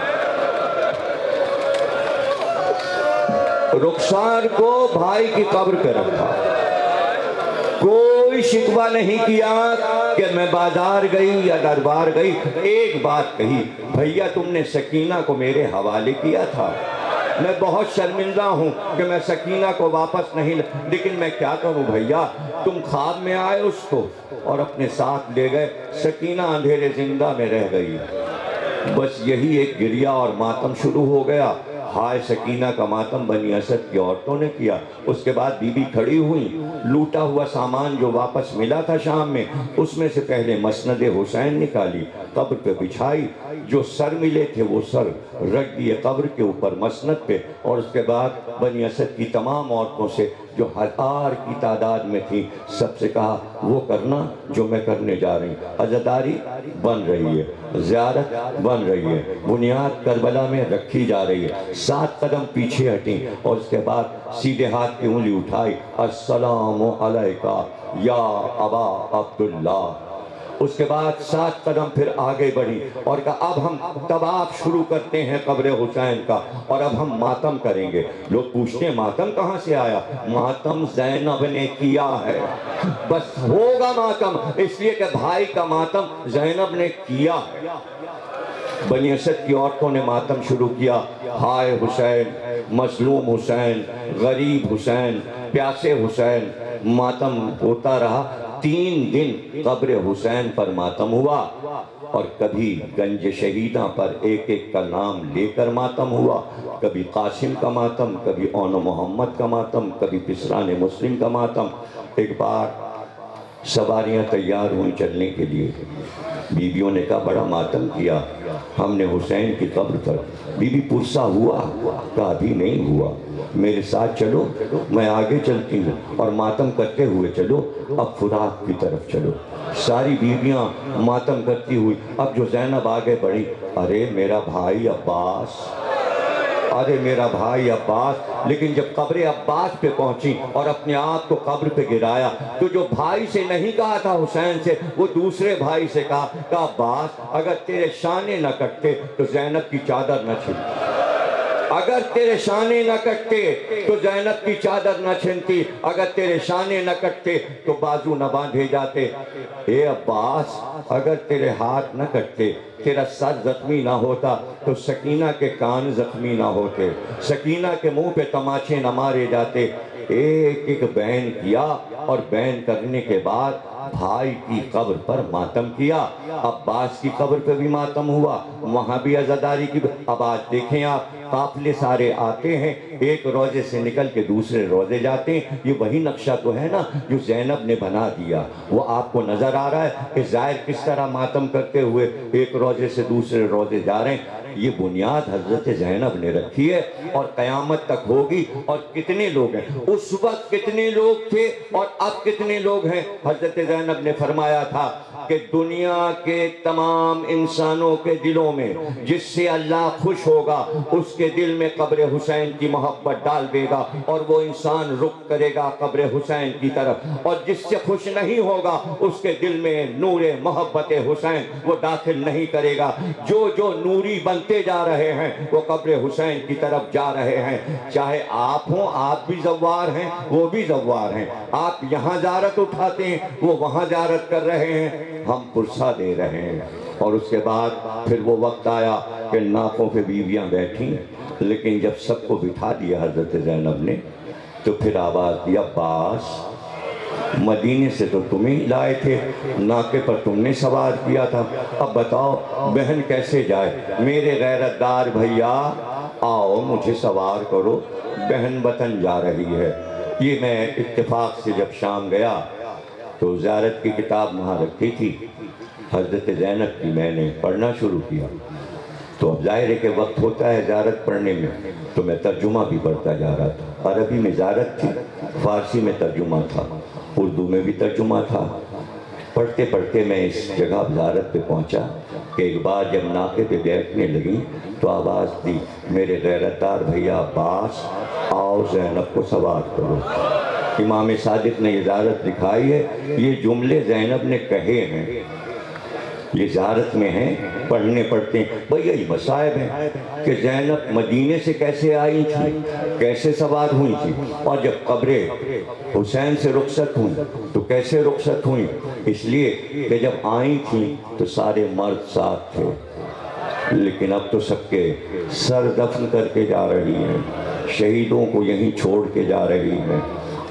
رخسار کو بھائی کی قبر پہ رکھا، کوئی شکوہ نہیں کیا کہ میں بازار گئی یا دربار گئی۔ ایک بات کہی، بھیا تم نے سکینہ کو میرے حوالے کیا تھا، میں بہت شرمندہ ہوں کہ میں سکینہ کو واپس نہیں، لیکن میں کیا کروں بھیا، تم خواب میں آئے اس کو اور اپنے ساتھ لے گئے، سکینہ اندھیرے زندہ میں رہ گئی۔ بس یہی ایک گریہ اور ماتم شروع ہو گیا۔ ہائے سکینہ کا ماتم بنی اسد کی عورتوں نے کیا۔ اس کے بعد بی بی کھڑی ہوئی، لوٹا ہوا سامان جو واپس ملا تھا شام میں، اس میں سے پہلے مسند حسین نکالی، قبر پہ بچھائی، جو سر ملے تھے وہ سر رکھ دیے قبر کے اوپر مسند پہ، اور اس کے بعد بنی اسد کی تمام عورتوں سے جو 1000 کی تعداد میں تھی، سب سے کہا وہ کرنا جو میں کرنے جا رہی ہوں۔ عزاداری بن رہی ہے، زیارت بن رہی ہے، بنیاد کربلا میں رکھی جا رہی ہے۔ 7 قدم پیچھے ہٹیں اور اس کے بعد سیدھے ہاتھ کی انگلی اٹھائی، السلام علیکہ یا ابا عبداللہ۔ اس کے بعد 7 قدم پھر آگے بڑھی اور کہا اب ہم طواف شروع کرتے ہیں قبر حسین کا، اور اب ہم ماتم کریں گے۔ لوگ پوچھتے ہیں ماتم کہاں سے آیا؟ ماتم زینب نے کیا ہے، بس ہوگا ماتم، اس لیے کہ بھائی کا ماتم زینب نے کیا ہے۔ بنی اسد کی عورتوں نے ماتم شروع کیا، ہائے حسین، مظلوم حسین، غریب حسین، پیاسے حسین۔ ماتم ہوتا رہا، 3 دن قبر حسین پر ماتم ہوا، اور کبھی گنج شہیداں پر ایک ایک کا نام لے کر ماتم ہوا، کبھی قاسم کا ماتم، کبھی اون محمد کا ماتم، کبھی پسران مسلم کا ماتم۔ ایک بار سواریاں تیار ہوئیں چلنے کے لیے، بیویوں نے کہا بڑا ماتم کیا ہم نے حسین کی قبر پر۔ بی بی پرسا ہوا؟ کہا ابھی نہیں ہوا، میرے ساتھ چلو، میں آگے چلتی ہوں، اور ماتم کرتے ہوئے چلو، اب فرات کی طرف چلو۔ ساری بیویاں ماتم کرتی ہوئی، اب جو زینب آگے بڑھی، ارے میرا بھائی عباس، ارے میرا بھائی عباس۔ لیکن جب قبر عباس پہ پہنچی اور اپنے آپ کو قبر پہ گرایا، تو جو بھائی سے نہیں کہا تھا حسین سے، وہ دوسرے بھائی سے کہا عباس اگر تیرے شانے نہ کٹتے تو زینب کی چادر نہ چھنتی، اگر تیرے شانے نہ کٹتے تو زینب کی چادر نہ چھنتی، اگر تیرے شانے نہ کٹتے تو بازو نہ باندھے جاتے۔ اے عباس اگر تیرے ہاتھ نہ کٹتے، تیرا سر زخمی نہ ہوتا، تو سکینہ کے کان زخمی نہ ہوتے، سکینہ کے منہ پہ تماچے نہ مارے جاتے۔ ایک ایک بین کیا، اور بین کرنے کے بعد بھائی کی قبر پر ماتم کیا۔ عباس کی قبر پہ بھی ماتم ہوا، وہاں بھی عزاداری کی۔ اب آج دیکھیں آپ قافلے سارے آتے ہیں، ایک روضے سے نکل کے دوسرے روضے جاتے ہیں۔ یہ وہی نقشہ تو ہے نا جو زینب نے بنا دیا، وہ آپ کو نظر آ رہا ہے کہ زائر کس طرح ماتم کرتے ہوئے ایک روضے سے دوسرے روضے جا رہے ہیں۔ یہ بنیاد حضرت زینب نے رکھی ہے اور قیامت تک ہوگی۔ اور کتنے لوگ ہیں، اس وقت کتنے لوگ تھے اور اب کتنے لوگ ہیں؟ حضرت زینب نے فرمایا تھا کہ دنیا کے تمام انسانوں کے دلوں میں جس سے اللہ خوش ہوگا اس کے دل میں قبر حسین کی محبت ڈال دے گا، اور وہ انسان رخ کرے گا قبر حسین کی طرف، اور جس سے خوش نہیں ہوگا اس کے دل میں نور محبت حسین وہ داخل نہیں کرے گا۔ جو نوری بنتے جا رہے ہیں وہ قبر حسین کی طرف جا رہے ہیں۔ چاہے آپ ہوں، آپ بھی زوار ہیں، وہ بھی زوار ہیں، آپ یہاں زیارت اٹھاتے ہیں، وہ وہاں زیارت کر رہے ہیں، ہم پرسہ دے رہے ہیں۔ اور اس کے بعد پھر وہ وقت آیا کہ ناکوں پہ بیویاں بیٹھیں، لیکن جب سب کو بٹھا دیا حضرت زینب نے تو پھر آواز دی، عباس مدینے سے تو تم ہی لائے تھے، ناکے پر تم نے سوار کیا تھا، اب بتاؤ بہن کیسے جائے؟ میرے غیرت دار بھیا آؤ مجھے سوار کرو، بہن وطن جا رہی ہے۔ یہ میں اتفاق سے جب شام گیا تو زیارت کی کتاب وہاں رکھی تھی، حضرت زینب کی میں نے پڑھنا شروع کیا۔ تو اب ظاہر ہے کہ وقت ہوتا ہے زیارت پڑھنے میں، تو میں ترجمہ بھی پڑھتا جا رہا تھا۔ عربی میں زیارت تھی، فارسی میں ترجمہ تھا، اردو میں بھی ترجمہ تھا۔ پڑھتے پڑھتے میں اس جگہ زیارت پہ پہنچا کہ ایک بار جب ناکے پہ بیٹھنے لگی تو آواز دی، میرے غیرت دار بھیا عباس آؤ زینب کو سوار کرو۔ امام صادق نے یہ زیارت دکھائی ہے، یہ جملے زینب نے کہے ہیں، یہ زیارت میں ہیں، پڑھنے پڑھتے ہیں۔ بھئی یہی مصائب ہیں کہ زینب مدینے سے کیسے آئی تھی، کیسے سوار ہوئی تھی، اور جب قبر حسین سے رخصت ہوئی تو کیسے رخصت ہوئی؟ اس لیے کہ جب آئی تھیں تو سارے مرد ساتھ تھے، لیکن اب تو سب کے سر دفن کر کے جا رہی ہیں، شہیدوں کو یہیں چھوڑ کے جا رہی ہیں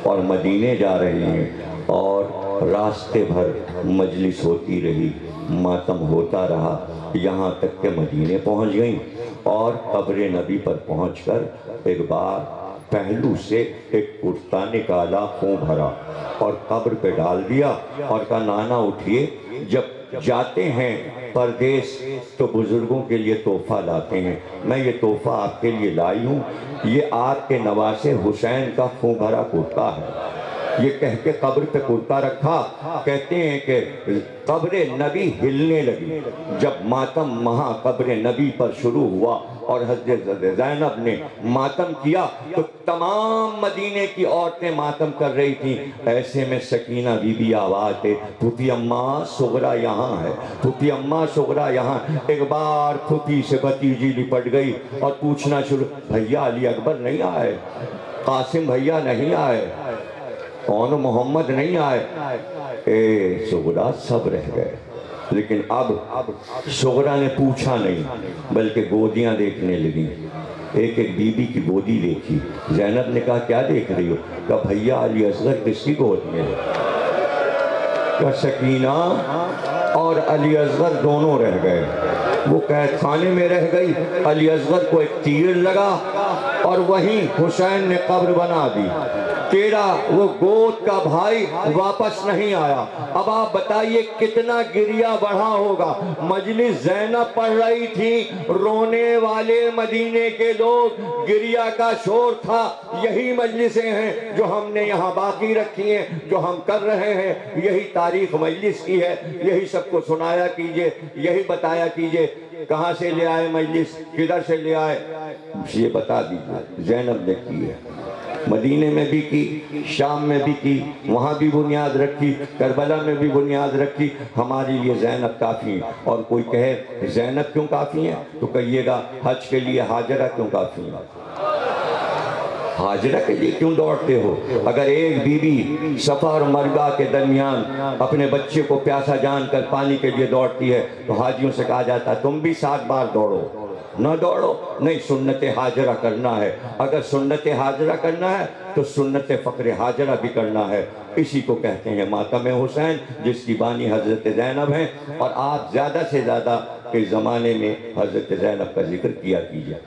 اور مدینے جا رہی ہیں، اور راستے بھر مجلس ہوتی رہی، ماتم ہوتا رہا، یہاں تک کہ مدینے پہنچ گئیں، اور قبر نبی پر پہنچ کر ایک بار پہلو سے ایک کرتا نکالا، خون بھرا اور قبر پہ ڈال دیا اور کہا نانا اٹھیے، جب جاتے ہیں پردیس تو بزرگوں کے لیے تحفہ لاتے ہیں، میں یہ تحفہ آپ کے لیے لائی ہوں، یہ آپ کے نواسے حسین کا خون بھرا کرتا ہے۔ یہ کہہ کے قبر پہ کرتا رکھا۔ کہتے ہیں کہ قبر نبی ہلنے لگی جب ماتم وہاں قبر نبی پر شروع ہوا اور حضرت زینب نے ماتم کیا تو تمام مدینے کی عورتیں ماتم کر رہی تھیں۔ ایسے میں سکینہ بی بی آواز دے، پھوپھی اماں صغرا یہاں ہے، پھوپھی اماں صغرا یہاں۔ ایک بار پھوپھی سے بھتیجی لپٹ گئی اور پوچھنا شروع، بھیا علی اکبر نہیں آئے، قاسم بھیا نہیں آئے، کون محمد نہیں آئے؟ اے صغرا سب رہ گئے۔ لیکن اب صغرا نے پوچھا نہیں بلکہ گودیاں دیکھنے لگیں، ایک ایک بی بی کی گودی دیکھی۔ زینب نے کہا کیا دیکھ رہی ہو؟ کہا بھیا علی اصغر کس کی گود میں ہے؟ کہا سکینہ اور علی اصغر دونوں رہ گئے، وہ قید خانے میں رہ گئی، علی اصغر کو ایک تیر لگا اور وہیں حسین نے قبر بنا دی، تیرا وہ گود کا بھائی واپس نہیں آیا۔ اب آپ بتائیے کتنا گریہ بڑھا ہوگا۔ مجلس زینب پڑھ رہی تھی، رونے والے مدینے کے لوگ، گریہ کا شور تھا۔ یہی مجلسیں ہیں جو ہم نے یہاں باقی رکھی ہیں، جو ہم کر رہے ہیں، یہی تاریخ مجلس کی ہے، یہی سب کو سنایا کیجئے، یہی بتایا کیجئے۔ کہاں سے لے آئے مجلس، کدھر سے لے آئے، یہ بتا دیجئے۔ زینب نے کی ہے، مدینے میں بھی کی، شام میں بھی کی، وہاں بھی بنیاد رکھی، کربلا میں بھی بنیاد رکھی۔ ہمارے لیے زینب کافی ہیں۔ اور کوئی کہے زینب کیوں کافی ہیں تو کہیے گا حج کے لیے ہاجرہ کیوں کافی ہیں؟ ہاجرہ کے لیے کیوں دوڑتے ہو؟ اگر ایک بی بی صفا اور مرگا کے درمیان اپنے بچے کو پیاسا جان کر پانی کے لیے دوڑتی ہے تو حاجیوں سے کہا جاتا ہے تم بھی 7 بار دوڑو، نہ دوڑو، نہیں، سنت حاجرہ کرنا ہے۔ اگر سنت حاجرہ کرنا ہے تو سنت فقر حاجرہ بھی کرنا ہے۔ اسی کو کہتے ہیں ماتم حسین، جس کی بانی حضرت زینب ہیں، اور آپ زیادہ سے زیادہ اس زمانے میں حضرت زینب کا ذکر کیا کیجئے۔